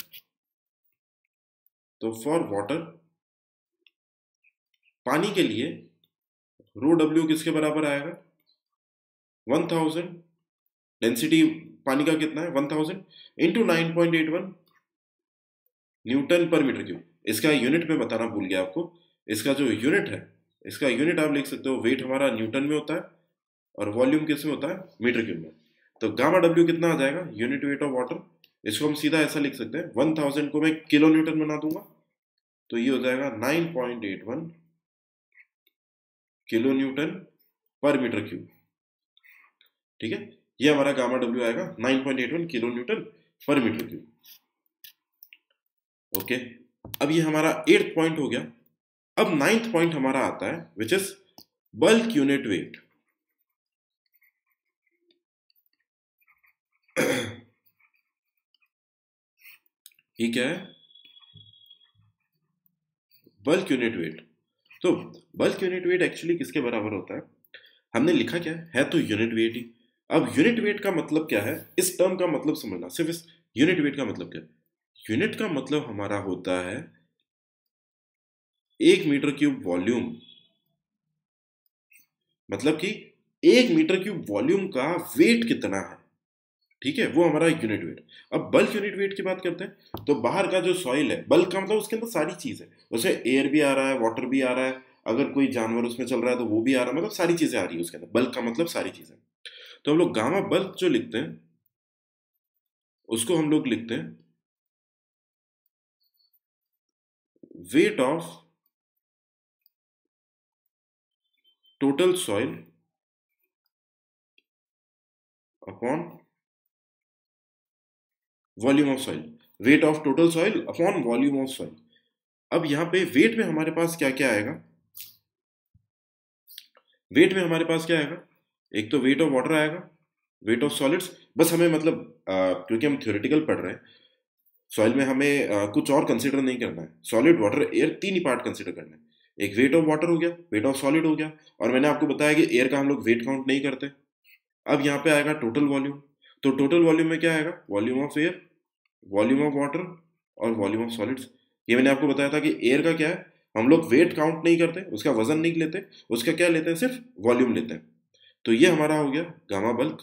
तो फॉर वाटर, पानी के लिए रो डब्ल्यू किसके बराबर आएगा, 1000, डेंसिटी पानी का कितना है 1000 इंटू 9.81 न्यूटन पर मीटर क्यूब। इसका यूनिट में बताना भूल गया आपको, इसका जो यूनिट है, इसका यूनिट आप लिख सकते हो, वेट हमारा न्यूटन में होता है और वॉल्यूम किस में होता है, मीटर क्यूब में। तो गामा डब्ल्यू कितना आ जाएगा, यूनिट वेट ऑफ वाटर। इसको हम सीधा ऐसा लिख सकते हैं, 1000 को मैं किलो न्यूटन बना दूंगा, तो ये हो जाएगा 9.81 किलो न्यूटन पर मीटर क्यूब, ठीक है। ये हमारा गामा डब्ल्यू आएगा 9.81 किलो न्यूटन पर मीटर क्यूब। ओके, अब ये हमारा 8th पॉइंट हो गया। अब 9th पॉइंट हमारा आता है which is bulk unit wait. ये क्या है, बल्क यूनिट वेट। तो बल्क यूनिट वेट एक्चुअली किसके बराबर होता है? हमने लिखा क्या है तो यूनिट वेट ही। अब यूनिट वेट का मतलब क्या है, इस टर्म का मतलब समझना, सिर्फ इस यूनिट वेट का मतलब क्या है। यूनिट का मतलब हमारा होता है 1 मीटर क्यूब वॉल्यूम, मतलब कि 1 मीटर क्यूब वॉल्यूम का वेट कितना है, ठीक है, वो हमारा यूनिट वेट। अब बल्क यूनिट वेट की बात करते हैं, तो बाहर का जो सॉइल है, बल्क का मतलब उसके अंदर सारी चीज है, उसमें एयर भी आ रहा है, वाटर भी आ रहा है, अगर कोई जानवर उसमें चल रहा है तो वो भी आ रहा है, मतलब सारी चीजें आ रही है उसके अंदर। बल्क का मतलब सारी चीजें। तो हम लोग गामा बल्क जो लिखते हैं उसको हम लोग लिखते हैं weight of total soil upon volume of soil. Weight of total soil upon volume of soil. अब यहाँ पे वेट में हमारे पास क्या क्या आएगा? वेट में हमारे पास क्या आएगा? एक तो वेट ऑफ वाटर आएगा, वेट ऑफ सॉलिड्स। बस हमें मतलब क्योंकि हम थ्योरेटिकल पढ़ रहे हैं, सॉइल में हमें कुछ और कंसिडर नहीं करना है। सॉलिड, वाटर, एयर, तीन ही पार्ट कंसिडर करना है। एक वेट ऑफ वाटर हो गया, वेट ऑफ सॉलिड हो गया, और मैंने आपको बताया कि एयर का हम लोग वेट काउंट नहीं करते। अब यहाँ पे आएगा टोटल वॉल्यूम। तो टोटल वॉल्यूम में क्या आएगा? Volume of air, volume of water और वॉल्यूम ऑफ सॉलिड्स। ये मैंने आपको बताया था कि एयर का क्या है, हम लोग वेट काउंट नहीं करते, उसका वजन नहीं लेते, उसका क्या लेते हैं, सिर्फ वॉल्यूम लेते हैं। तो ये हमारा हो गया गामा बल्क।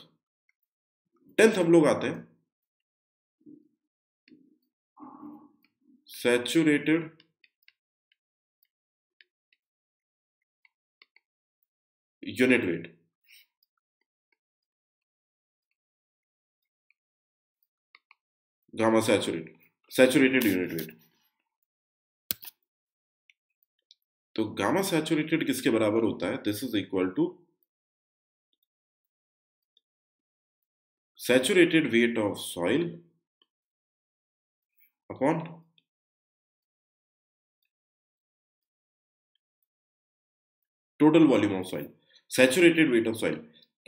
10th हम लोग आते हैं saturated unit weight. Gamma saturated unit weight. तो गामा सैचुरेटेड किसके बराबर होता है? This is equal to saturated weight of soil upon total volume of soil. Saturated weight of soil.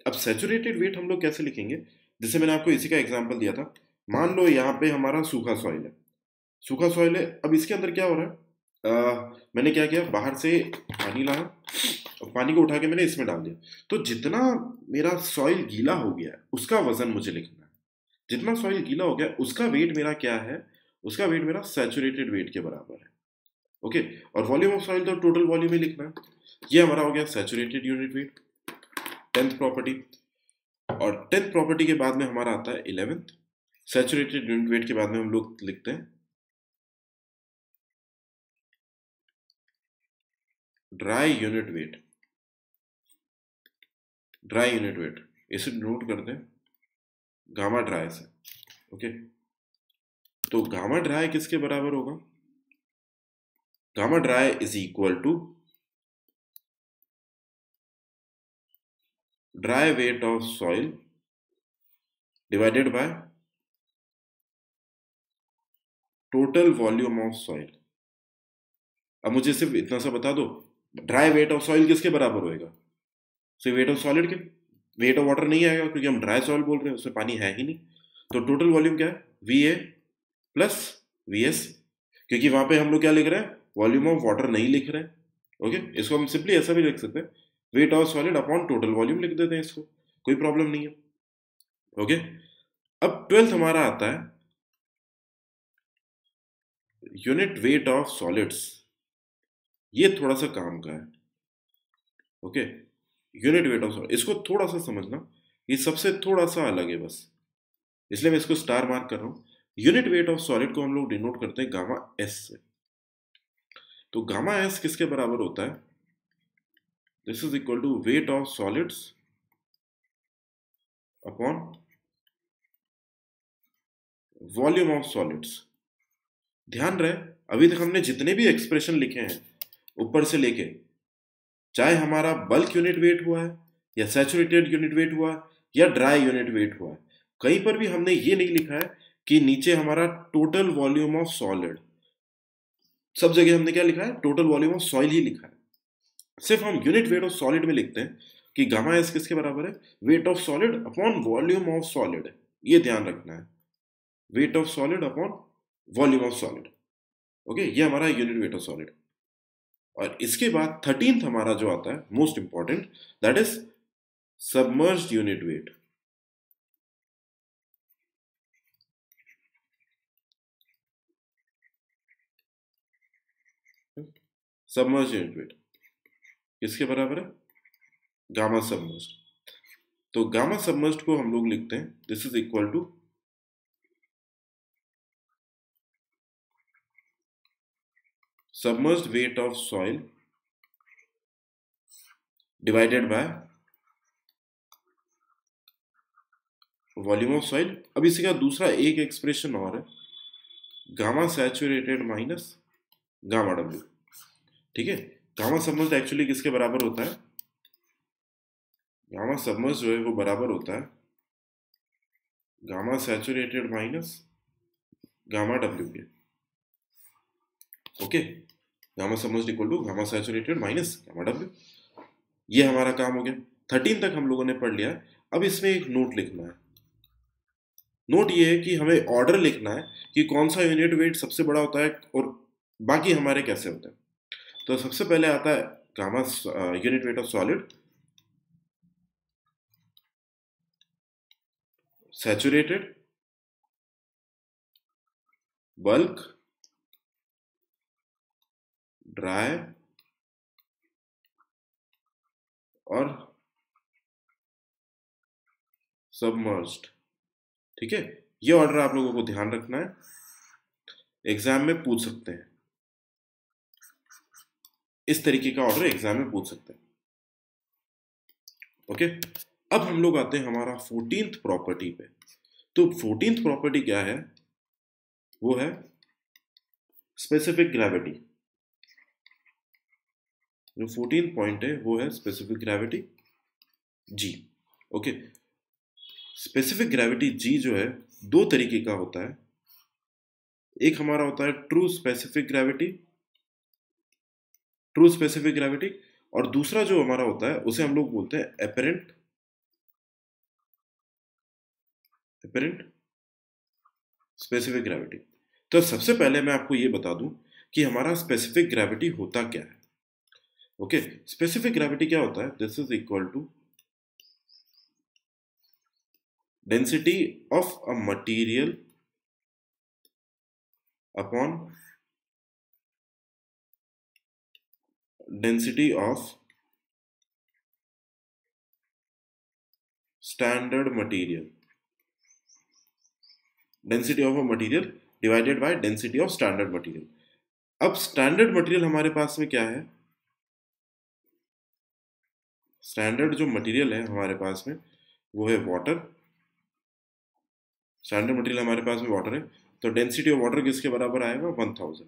अब सैचुरेटेड वेट हम लोग कैसे लिखेंगे? जैसे मैंने आपको इसी का एग्जांपल दिया था। मान लो यहाँ पे हमारा सूखा सॉइल है, सूखा सॉइल है। अब इसके अंदर क्या हो रहा है, मैंने क्या किया, बाहर से पानी लाया और पानी को उठा के मैंने इसमें डाल दिया। तो जितना मेरा सॉइल गीला हो गया है उसका वजन मुझे लिखना है। जितना सॉइल गीला हो गया उसका वेट मेरा क्या है, उसका वेट मेरा सैचुरेटेड वेट के बराबर है। ओके, और वॉल्यूम ऑफ सॉइल तो टोटल वॉल्यूम ही लिखना है। ये हमारा हो गया saturated unit wait, 10th property. और 10th प्रॉपर्टी के बाद में हमारा आता है 11th। सैचुरेटेड यूनिट वेट के बाद में हम लोग लिखते हैं dry unit weight. Dry unit weight, इसे नोट करते हैं गामा ड्राई से। ओके, तो गामा ड्राई किसके बराबर होगा? Gamma dry is equal to dry weight of soil divided by total volume of soil. अब मुझे सिर्फ इतना सा बता दो, ड्राई वेट ऑफ सॉइल किसके बराबर होएगा? सिर्फ वेट ऑफ सॉलिड के। वेट ऑफ वाटर नहीं आएगा क्योंकि हम ड्राई सॉइल बोल रहे हैं, उसमें पानी है ही नहीं। तो टोटल वॉल्यूम क्या है? V A plus V S, क्योंकि वहां पे हम लोग क्या लिख रहे हैं, वॉल्यूम ऑफ वाटर नहीं लिख रहे हैं। ओके, इसको हम सिंपली ऐसा भी लिख सकते हैं, wait of solid upon total volume लिख देते हैं इसको, कोई प्रॉब्लम नहीं है। ओके, अब 12th हमारा आता है यूनिट वेट ऑफ सॉलिड्स। ये थोड़ा सा काम का है। Okay, unit weight of solid, इसको थोड़ा सा समझना, ये सबसे थोड़ा सा अलग है बस, इसलिए मैं इसको स्टार मार्क कर रहा हूं। यूनिट वेट ऑफ सॉलिड को हम लोग डिनोट करते हैं गामा एस से। तो गामा एस किसके बराबर होता है? This is equal to weight of solids upon volume of solids. ध्यान रहे, अभी तक हमने जितने भी एक्सप्रेशन लिखे हैं ऊपर से लेके, चाहे हमारा बल्क यूनिट वेट हुआ है या सैचुरेटेड यूनिट वेट हुआ या ड्राई यूनिट वेट हुआ है, कहीं पर भी हमने ये नहीं लिखा है कि नीचे हमारा टोटल वॉल्यूम ऑफ सॉलिड। सब जगह हमने क्या लिखा है, टोटल वॉल्यूम ऑफ सॉइल ही लिखा है। सिर्फ हम यूनिट वेट ऑफ सॉलिड में लिखते हैं कि गामा एस किसके बराबर है, wait of solid upon volume of solid. ये ध्यान रखना है, wait of solid upon volume of solid. Okay, ये हमारा यूनिट वेट ऑफ सॉलिड। और इसके बाद 13th हमारा जो आता है most important, that is submerged unit weight. Submerged unit weight किसके बराबर है? Gamma submerged. तो गामा सबमर्ज्ड को हम लोग लिखते हैं this is equal to submerged weight of soil divided by volume of soil. अब इसी का दूसरा एक एक्सप्रेशन और है, gamma saturated minus gamma W. ठीक है, गामा सबमर्ज्ड एक्चुअली किसके बराबर होता है? गामा सबमर्ज्ड जो है वो बराबर होता है gamma saturated minus gamma W के। Okay, gamma submerged equal to gamma saturated minus gamma W. ये हमारा काम हो गया। 13 तक हम लोगों ने पढ़ लिया है। अब इसमें एक नोट लिखना है। नोट ये है कि हमें ऑर्डर लिखना है कि कौन सा यूनिट वेट सबसे बड़ा होता है और बाकी हमारे कैसे होते हैं। तो सबसे पहले आता है gamma unit weight of solid, saturated, bulk, dry और सबमर्ज्ड। ठीक है, ये ऑर्डर आप लोगों को ध्यान रखना है, एग्जाम में पूछ सकते हैं। इस तरीके का ऑर्डर एग्जाम में पूछ सकते हैं। ओके, अब हम लोग आते हैं हमारा 14th प्रॉपर्टी पे। तो 14th प्रॉपर्टी क्या है? वो है स्पेसिफिक ग्रेविटी। जो 14th पॉइंट है वो है specific gravity G. Okay, specific gravity G जो है दो तरीके का होता है। एक हमारा होता है ट्रू स्पेसिफिक ग्रेविटी, और दूसरा जो हमारा होता है उसे हम लोग बोलते हैं एपरेंट स्पेसिफिक ग्रेविटी। तो सबसे पहले मैं आपको ये बता दूं कि हमारा स्पेसिफिक ग्रेविटी होता क्या है। ओके, स्पेसिफिक ग्रेविटी क्या होता है? This is equal to density of a material upon density of standard material, density of a material divided by density of standard material. अब स्टैंडर्ड मटीरियल हमारे पास में क्या है? स्टैंडर्ड जो मटीरियल है हमारे पास में वो है वाटर। स्टैंडर्ड मटीरियल हमारे पास में वाटर है, तो डेंसिटी ऑफ वाटर किसके बराबर आएगा? 1000।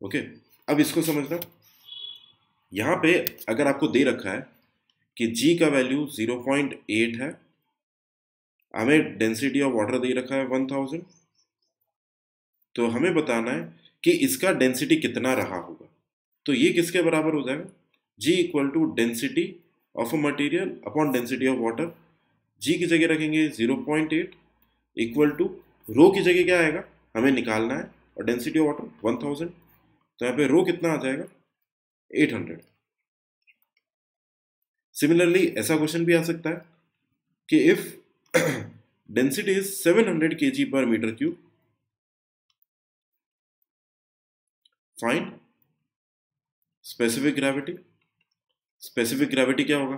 ओके, अब इसको समझना। यहां पे अगर आपको दे रखा है कि जी का वैल्यू 0.8 है, हमें डेंसिटी ऑफ वाटर दे रखा है 1000, तो हमें बताना है कि इसका डेंसिटी कितना रहा होगा। तो ये किसके बराबर हो जाएगा? G equal to density of a material upon density of water. G की जगह रखेंगे 0.8 इक्वल टू रो की जगह क्या आएगा हमें निकालना है, और डेंसिटी ऑफ वाटर 1000, तो यहाँ पे रो कितना आ जाएगा? 800। सिमिलरली ऐसा क्वेश्चन भी आ सकता है कि if density is 700 kg per metre cube, find specific gravity. Specific gravity क्या होगा?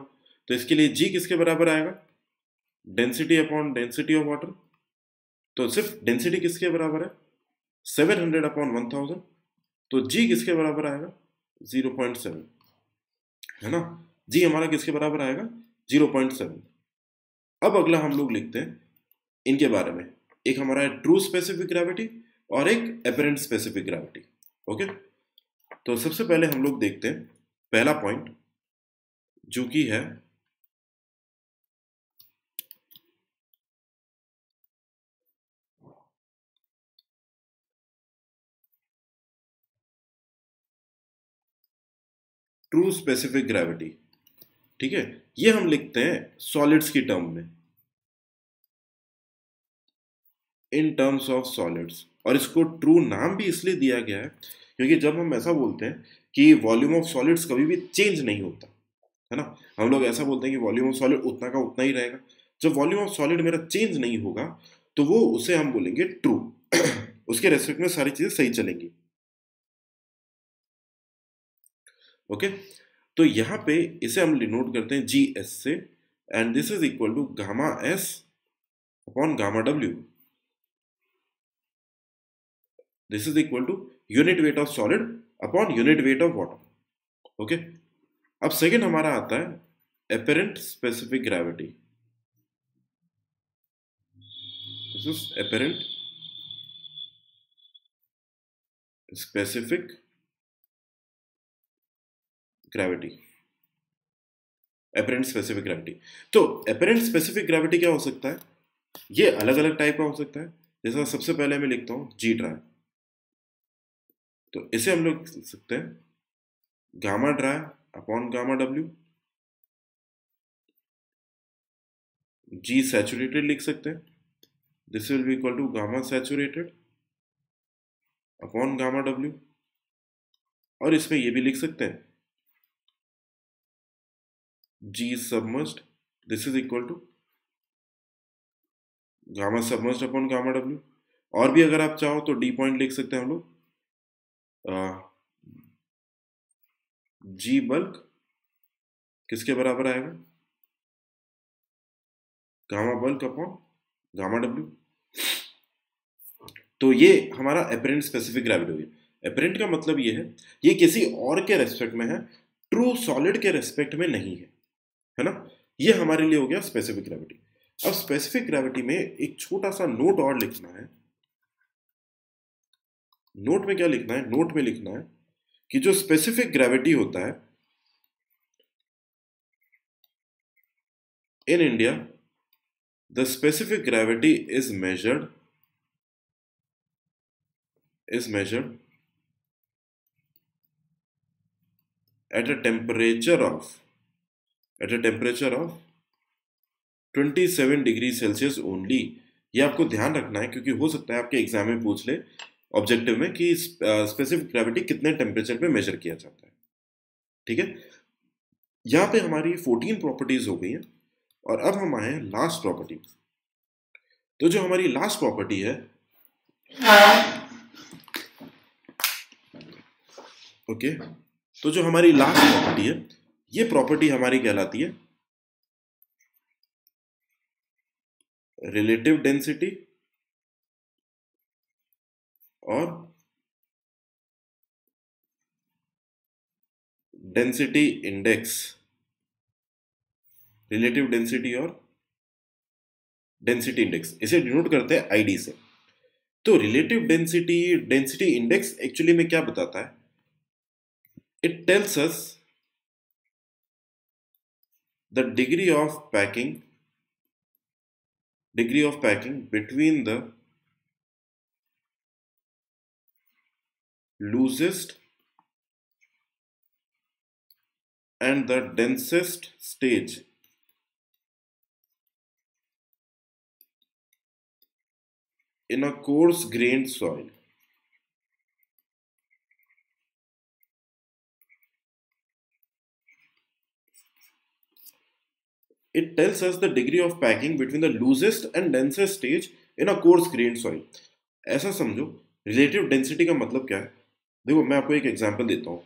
तो इसके लिए जी किसके बराबर आएगा? Density upon density of water. तो सिर्फ डेंसिटी किसके बराबर है? 700 अपॉन 1000, तो जी किसके बराबर आएगा? 0.7, है ना? जी हमारा किसके बराबर आएगा? 0.7। अब अगला हम लोग लिखते हैं इनके बारे में। एक हमारा है ट्रू स्पेसिफिक ग्रेविटी और एक एपरेंट स्पेसिफिक ग्रेविटी। ओके, तो सबसे पहले हम लोग देखते हैं पहला पॉइंट जो कि है ट्रू स्पेसिफिक ग्रेविटी। ठीक है, ये हम लिखते हैं सॉलिड्स की टर्म में, इन टर्म्स ऑफ सॉलिड्स। और इसको ट्रू नाम भी इसलिए दिया गया है क्योंकि जब हम ऐसा बोलते हैं कि वॉल्यूम ऑफ सॉलिड्स कभी भी चेंज नहीं होता, है ना। हम लोग ऐसा बोलते हैं कि वॉल्यूम ऑफ सॉलिड उतना का उतना ही रहेगा। जब वॉल्यूम ऑफ सॉलिड मेरा चेंज नहीं होगा तो वो उसे हम बोलेंगे ट्रू। उसके रेस्पेक्ट में सारी चीजें सही चलेंगी। ओके, तो यहाँ पे इसे हम डिनोट करते हैं जी एस से, and this is equal to gamma S upon gamma W. This is equal to unit weight of solid upon unit weight of water. Okay, अब सेकेंड हमारा आता है apparent specific gravity. This is apparent specific gravity. Apparent specific gravity, तो एपेरेंट स्पेसिफिक ग्रेविटी क्या हो सकता है? ये अलग अलग टाइप का हो सकता है। जैसा सबसे पहले मैं लिखता हूं जी ड्राई, तो इसे हम लोग लिख सकते हैं gamma dry upon gamma W. G saturated लिख सकते हैं, this will be equal to gamma saturated upon gamma W. और इसमें ये भी लिख सकते हैं G submerged, this is equal to gamma submerged upon gamma W. और भी अगर आप चाहो तो डी पॉइंट लिख सकते हैं हम लोग, जी बल्क किसके बराबर आएगा? Gamma bulk upon gamma W. तो ये हमारा एपरेंट स्पेसिफिक ग्रेविटी हो गया। एपरेंट का मतलब ये है ये किसी और के रेस्पेक्ट में है, ट्रू सॉलिड के रेस्पेक्ट में नहीं है ना। ये हमारे लिए हो गया स्पेसिफिक ग्रेविटी। अब स्पेसिफिक ग्रेविटी में एक छोटा सा नोट और लिखना है। नोट में क्या लिखना है? नोट में लिखना है कि जो स्पेसिफिक ग्रेविटी होता है in India, the specific gravity is measured at a temperature of 27 degree Celsius only. ये आपको ध्यान रखना है क्योंकि हो सकता है आपके एग्जाम में पूछ ले ऑब्जेक्टिव में कि स्पेसिफिक ग्रेविटी कितने टेम्परेचर पे मेजर किया जाता है। ठीक है, यहाँ पे हमारी 14 प्रॉपर्टीज हो गई हैं और अब हम आए लास्ट प्रॉपर्टी। तो जो हमारी लास्ट प्रॉपर्टी है, ओके, तो जो हमारी लास्ट प्रॉपर्टी है, ये प्रॉपर्टी हमारी कहलाती है रिलेटिव डेंसिटी और डेंसिटी इंडेक्स। रिलेटिव डेंसिटी और डेंसिटी इंडेक्स, इसे डिनोट करते हैं आईडी से। तो रिलेटिव डेंसिटी इंडेक्स एक्चुअली में क्या बताता है? It tells us the degree of packing between the loosest and the densest stage in a coarse grained soil. It tells us the degree of packing between the loosest and densest stage in a coarse grained soil. ऐसा समझो, रिलेटिव डेंसिटी का मतलब क्या है? देखो मैं आपको एक एग्जांपल देता हूँ।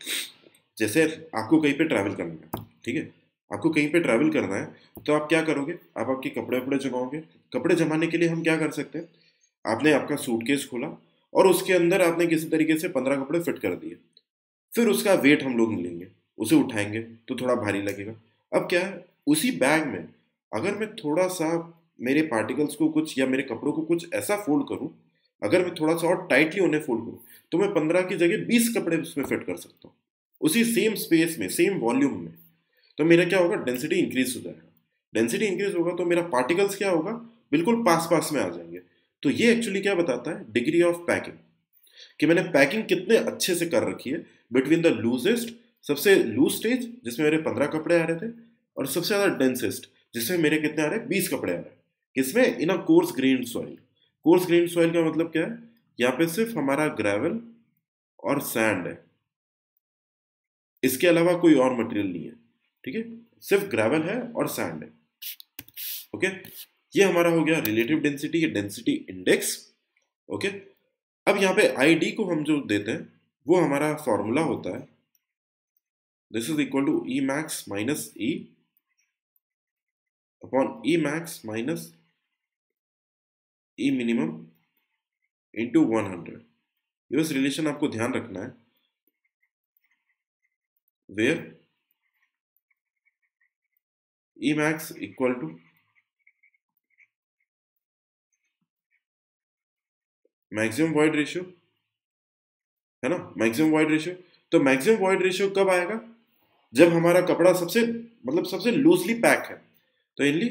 जैसे आपको कहीं पे ट्रैवल करना है, ठीक है, आपको कहीं पे ट्रैवल करना है तो आप क्या करोगे? आप आपके कपड़े वपड़े जमाओगे। कपड़े जमाने के लिए हम क्या कर सकते हैं? आपने आपका सूटकेस खोला और उसके अंदर आपने किसी तरीके से 15 कपड़े फिट कर दिए। फिर उसका वेट हम लोग लेंगे, उसे उठाएंगे तो थोड़ा भारी लगेगा। अब क्या है, उसी बैग में अगर मैं थोड़ा सा मेरे पार्टिकल्स को कुछ या मेरे कपड़ों को कुछ ऐसा फोल्ड करूं, अगर मैं थोड़ा सा और टाइटली उन्हें फोल्ड करूं, तो मैं 15 की जगह 20 कपड़े उसमें फिट कर सकता हूँ, उसी सेम स्पेस में, सेम वॉल्यूम में। तो मेरा क्या होगा? डेंसिटी इंक्रीज हो जाएगा। डेंसिटी इंक्रीज होगा तो मेरा पार्टिकल्स क्या होगा? बिल्कुल पास पास में आ जाएंगे। तो ये एक्चुअली क्या बताता है? डिग्री ऑफ पैकिंग, कि मैंने पैकिंग कितने अच्छे से कर रखी है बिटवीन द लूजेस्ट, सबसे लूज स्टेज जिसमें मेरे 15 कपड़े आ रहे थे, और सबसे ज्यादा डेंसेस्ट जिसमें मेरे कितने आ रहे हैं? 20 कपड़े आ रहे हैं। किसमें? In a coarse grained soil. Coarse grained soil का मतलब क्या है? यहाँ पे सिर्फ हमारा ग्रेवल और सैंड है, इसके अलावा कोई और मटेरियल नहीं है, ठीक है, सिर्फ ग्रेवल है और सैंड है। ओके, ये हमारा हो गया रिलेटिव डेंसिटी या डेंसिटी इंडेक्स। ओके, अब यहाँ पे आईडी को हम जो देते हैं वो हमारा फॉर्मूला होता है, this is equal to E max minus E upon E max minus E minimum into 100। ये बस रिलेशन आपको ध्यान रखना है, where E max equal to maximum void ratio, है ना, मैक्सिमम वॉइड रेशियो। तो मैक्सिमम वॉइड रेशियो कब आएगा, जब हमारा कपड़ा सबसे मतलब सबसे लूजली पैक है। तो इनली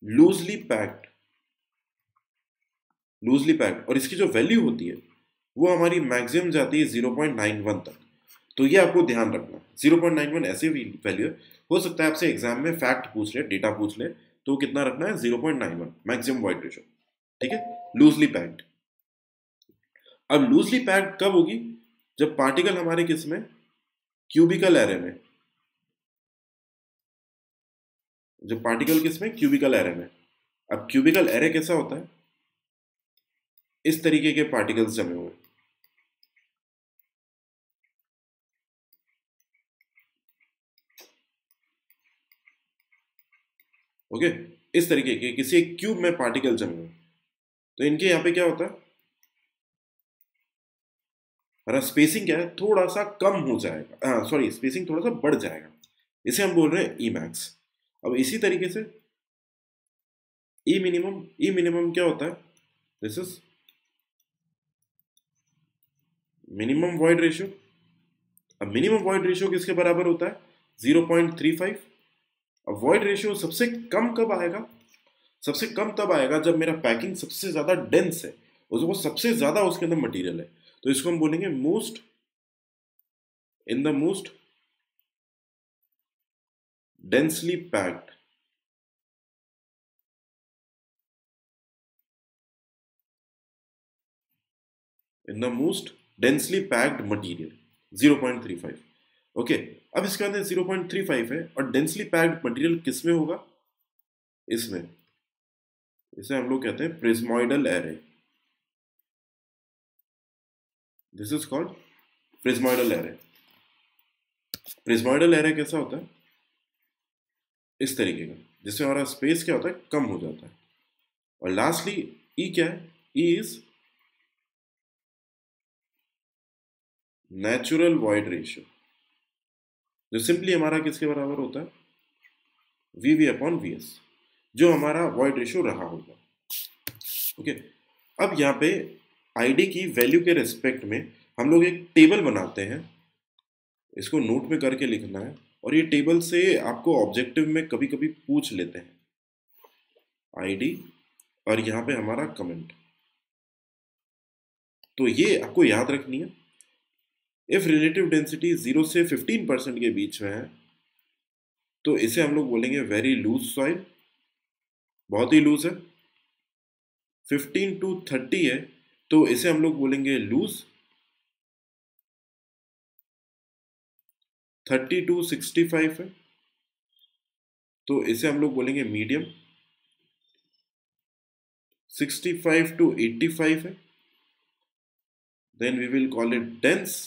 लूजली पैक्ड और इसकी जो वैल्यू होती है वो हमारी मैक्सिमम जाती है 0.91 तक। तो ये आपको ध्यान रखना, 0.91 ऐसे वैल्यू है। हो सकता है आपसे एग्जाम में फैक्ट पूछ ले, डेटा पूछ ले, तो कितना रखना है, 0.91 मैक्सिमम वॉइड रेशियो, ठीक है, लूजली पैक्ड। अब लूजली पैक्ड कब होगी, जब पार्टिकल हमारे किस में, क्यूबिकल एरे में, जब पार्टिकल किस में, क्यूबिकल एरे में। अब क्यूबिकल एरे कैसा होता है, इस तरीके के पार्टिकल्स जमे हुए, ओके, इस तरीके के किसी एक क्यूब में पार्टिकल जमे हुए। तो इनके यहाँ पे क्या होता है, हमारा स्पेसिंग क्या है, थोड़ा सा कम हो जाएगा, सॉरी स्पेसिंग थोड़ा सा बढ़ जाएगा, इसे हम बोल रहे हैं ई मैक्स। अब इसी तरीके से ई मिनिमम क्या होता है, this is minimum void ratio. अब मिनिमम वॉइड रेशियो किसके बराबर होता है, 0.35। अब वॉइड रेशियो सबसे कम कब आएगा, सबसे कम तब आएगा जब मेरा पैकिंग सबसे ज्यादा डेंस है, उसको सबसे ज्यादा उसके अंदर मटेरियल है। तो इसको हम बोलेंगे most in the most densely packed, in the most densely packed material 0.35। Okay, अब इसके अंदर 0.35 है और डेंसली पैक्ड मटेरियल किस में होगा, इसमें, इसे हम लोग कहते हैं prismoidal array, this is called prismoidal array. Prismoidal array कैसा होता है, इस तरीके का, जिसमें हमारा स्पेस क्या होता है, कम हो जाता है। और लास्टली ई क्या है, E is natural void ratio, जो सिंपली हमारा किसके बराबर होता है, V V upon V S, जो हमारा वॉइड रेशियो रहा होगा। ओके, अब यहाँ पे आईडी की वैल्यू के रेस्पेक्ट में हम लोग एक टेबल बनाते हैं, इसको नोट में करके लिखना है। और ये टेबल से आपको ऑब्जेक्टिव में कभी कभी पूछ लेते हैं, आईडी और यहाँ पे हमारा कमेंट, तो ये आपको याद रखनी है। इफ रिलेटिव डेंसिटी 0 से 15% के बीच में है तो इसे हम लोग बोलेंगे वेरी लूज सॉइल, बहुत ही लूज है। 15 टू 30 है तो इसे हम लोग बोलेंगे लूज। 30 टू 65 है तो इसे हम लोग बोलेंगे मीडियम। 65 टू 85 है, then we will call it dense.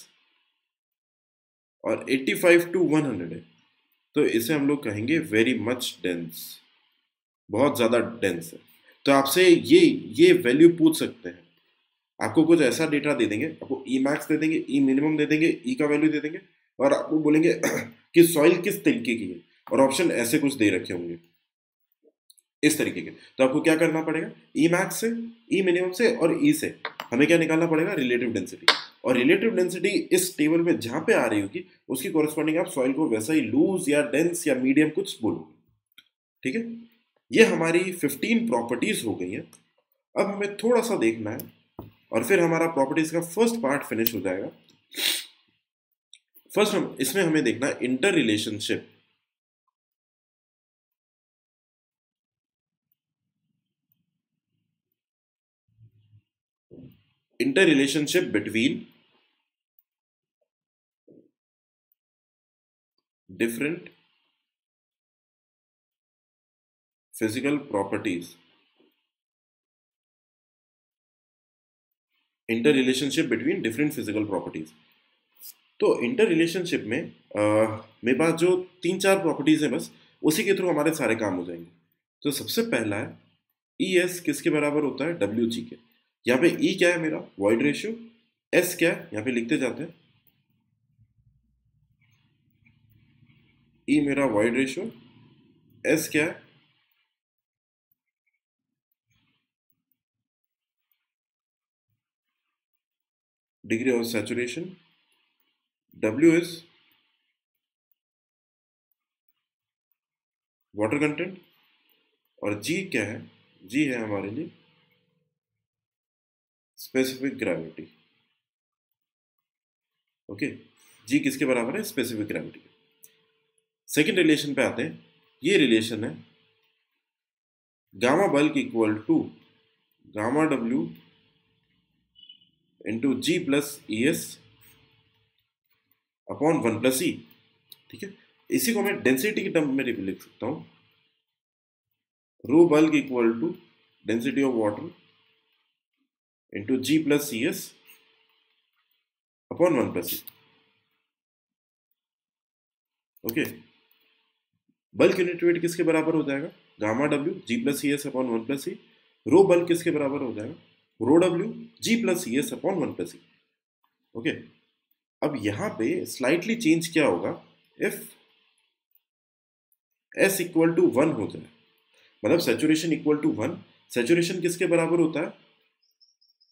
और 85 टू 100 है तो इसे हम लोग कहेंगे वेरी मच डेंस, बहुत ज़्यादा डेंस है। तो आपसे ये वैल्यू पूछ सकते हैं, आपको कुछ ऐसा डेटा दे देंगे, आपको ई मैक्स दे देंगे, ई मिनिमम दे देंगे, ई का वैल्यू दे देंगे और आपको बोलेंगे कि सॉइल किस तरीके की है, और ऑप्शन ऐसे कुछ दे रखे होंगे इस तरीके के। तो आपको क्या करना पड़ेगा, ई मैक्स से, ई मिनिमम से और ई से हमें क्या निकालना पड़ेगा, रिलेटिव डेंसिटी। और रिलेटिव डेंसिटी इस टेबल में जहां पे आ रही होगी उसकी कॉरेस्पॉन्डिंग आप सॉइल को वैसा ही लूज या डेंस या मीडियम कुछ बोलोगे, ठीक है। ये हमारी 15 प्रॉपर्टीज हो गई हैं। अब हमें थोड़ा सा देखना है और फिर हमारा प्रॉपर्टीज का फर्स्ट पार्ट फिनिश हो जाएगा। फर्स्ट हम इसमें हमें देखना है inter relationship, inter relationship between different physical properties, inter relationship between different physical properties. तो इंटर रिलेशनशिप में मेरे पास जो 3-4 प्रॉपर्टीज हैं, बस उसी के थ्रू हमारे सारे काम हो जाएंगे। तो सबसे पहला है ई एस किसके बराबर होता है, डब्ल्यू जी के। यहाँ पे ई क्या है मेरा, वॉइड रेशियो, एस क्या है यहाँ पे लिखते जाते हैं, ई मेरा वॉइड रेशियो, एस क्या है, degree of saturation, W is water content, और जी क्या है, जी है हमारे लिए स्पेसिफिक ग्रेविटी। ओके, जी किसके बराबर है, स्पेसिफिक ग्रेविटी। सेकेंड रिलेशन पे आते हैं, ये रिलेशन है gamma bulk equal to gamma W into G plus E S upon 1 plus E. ठीक है, इसी को मैं डेंसिटी के टर्म में लिख सकता हूं, rho bulk equal to density of water into G plus E S upon 1 plus E. Okay, bulk unit weight किसके बराबर हो जाएगा, gamma W G plus E S upon 1 plus E. Rho bulk किसके बराबर हो जाएगा, rho W G plus E S upon 1 plus E. Okay, अब यहां पे स्लाइटली चेंज क्या होगा, इफ एस इक्वल टू 1 हो जाए, मतलब सैचुरेशन इक्वल टू 1। सैचुरेशन किसके बराबर होता है,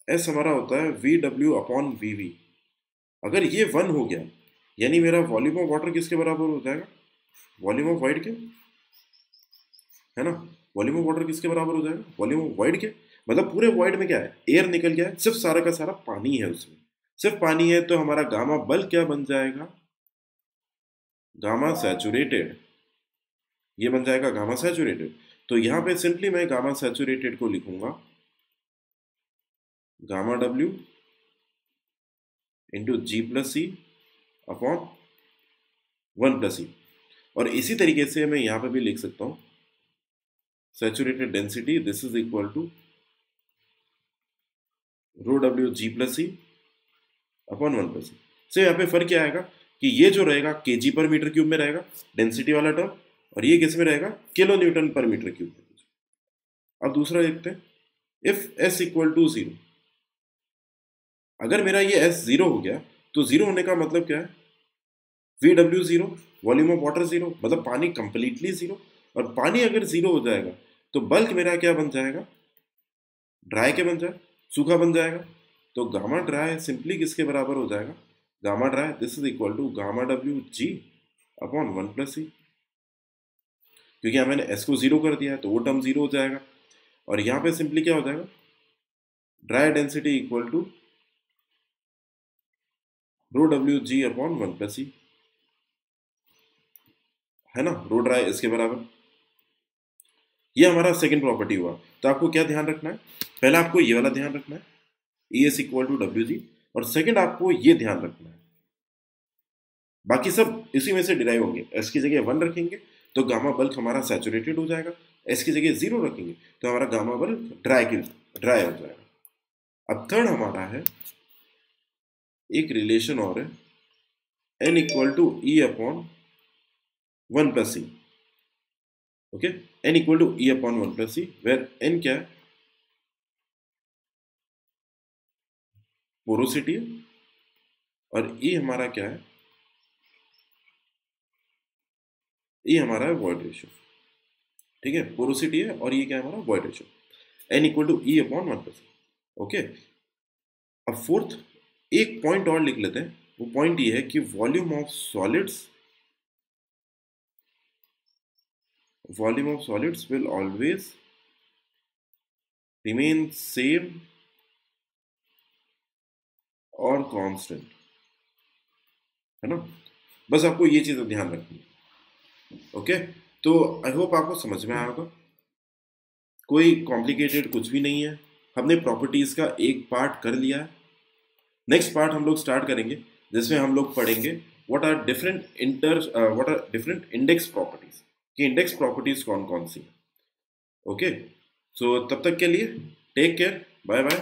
एस हमारा होता है V W upon V V. अगर ये 1 हो गया, यानी मेरा वॉल्यूम ऑफ वाटर किसके बराबर हो जाएगा, वॉल्यूम ऑफ वाइड के, है ना। वॉल्यूम ऑफ वाटर किसके बराबर हो जाएगा, वॉल्यूम ऑफ वाइड के। मतलब पूरे वाइड में क्या है, एयर निकल गया है, सिर्फ सारा का सारा पानी है, उसमें सिर्फ पानी है। तो हमारा गामा बल्क क्या बन जाएगा, गामा सैचुरेटेड, ये बन जाएगा गामा सैचुरेटेड। तो यहां पे सिंपली मैं गामा सैचुरेटेड को लिखूंगा gamma W into G plus C upon 1 plus ई। और इसी तरीके से मैं यहां पे भी लिख सकता हूं saturated density, this is equal to rho W G plus C upon 1 plus E. से यहाँ पे फर्क क्या आएगा कि ये जो रहेगा केजी पर मीटर क्यूब में रहेगा डेंसिटी वाला टर्म, और ये किस में रहेगा, किलो न्यूटन पर मीटर क्यूब में। अब दूसरा देखते हैं, इफ एस इक्वल टू 0, अगर मेरा ये एस 0 हो गया, तो 0 होने का मतलब क्या है, V W 0, volume of water 0, मतलब पानी कंप्लीटली 0। और पानी अगर 0 हो जाएगा तो बल्क मेरा क्या बन जाएगा, ड्राई के बन जाए, सूखा बन जाएगा। तो गामा ड्राई सिंपली किसके बराबर हो जाएगा, gamma dry this is equal to gamma W G upon 1 plus E. क्योंकि यहाँ मैंने एस को 0 कर दिया है तो वो टर्म 0 हो जाएगा। और यहाँ पे सिंपली क्या हो जाएगा, dry density equal to rho W G upon 1 plus E, है ना, रो ड्राई इसके बराबर। ये हमारा सेकंड प्रॉपर्टी हुआ। तो आपको क्या ध्यान रखना है, पहला आपको ये वाला ध्यान रखना है, E S equal to W G, और सेकंड आपको ये ध्यान रखना है, बाकी सब इसी में से डिराइव होंगे। एस की जगह 1 रखेंगे तो गामा बल्क हमारा सैचुरेटेड हो जाएगा, एस की जगह 0 रखेंगे तो हमारा गामा बल्क ड्राई हो जाएगा। अब थर्ड हमारा है, एक रिलेशन और है, n equal to e upon 1 plus c. Okay, n equal to e upon 1 plus c, where n क्या है, पोरोसिटी है, और ई हमारा क्या है, ई हमारा है वॉइड रेशियो। ठीक है, पोरोसिटी है और ये क्या है हमारा void ratio, n equal to e upon 1 plus. Okay, अब फोर्थ एक पॉइंट और लिख लेते हैं, वो पॉइंट ये है कि volume of solids will always remain same और कांस्टेंट, है ना। बस आपको ये चीज ध्यान रखनी है। ओके, तो आई होप आपको समझ में आया होगा, कोई कॉम्प्लिकेटेड कुछ भी नहीं है। हमने प्रॉपर्टीज का एक पार्ट कर लिया है, नेक्स्ट पार्ट हम लोग स्टार्ट करेंगे जिसमें हम लोग पढ़ेंगे what are different index properties, कि इंडेक्स प्रॉपर्टीज कौन कौन सी। ओके, सो तब तक के लिए टेक केयर, बाय बाय।